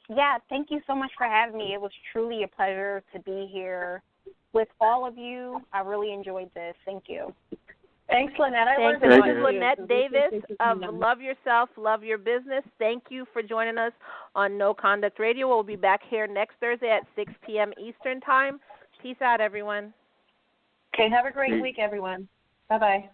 Yeah, thank you so much for having me. It was truly a pleasure to be here with all of you. I really enjoyed this. Thank you. Thanks, Lynette. This is Lynette Davis of Love Yourself, Love Your Business. Thank you for joining us on No Conduct Radio. We'll be back here next Thursday at 6 p.m. Eastern Time. Peace out, everyone. Okay, have a great week, everyone. Bye-bye.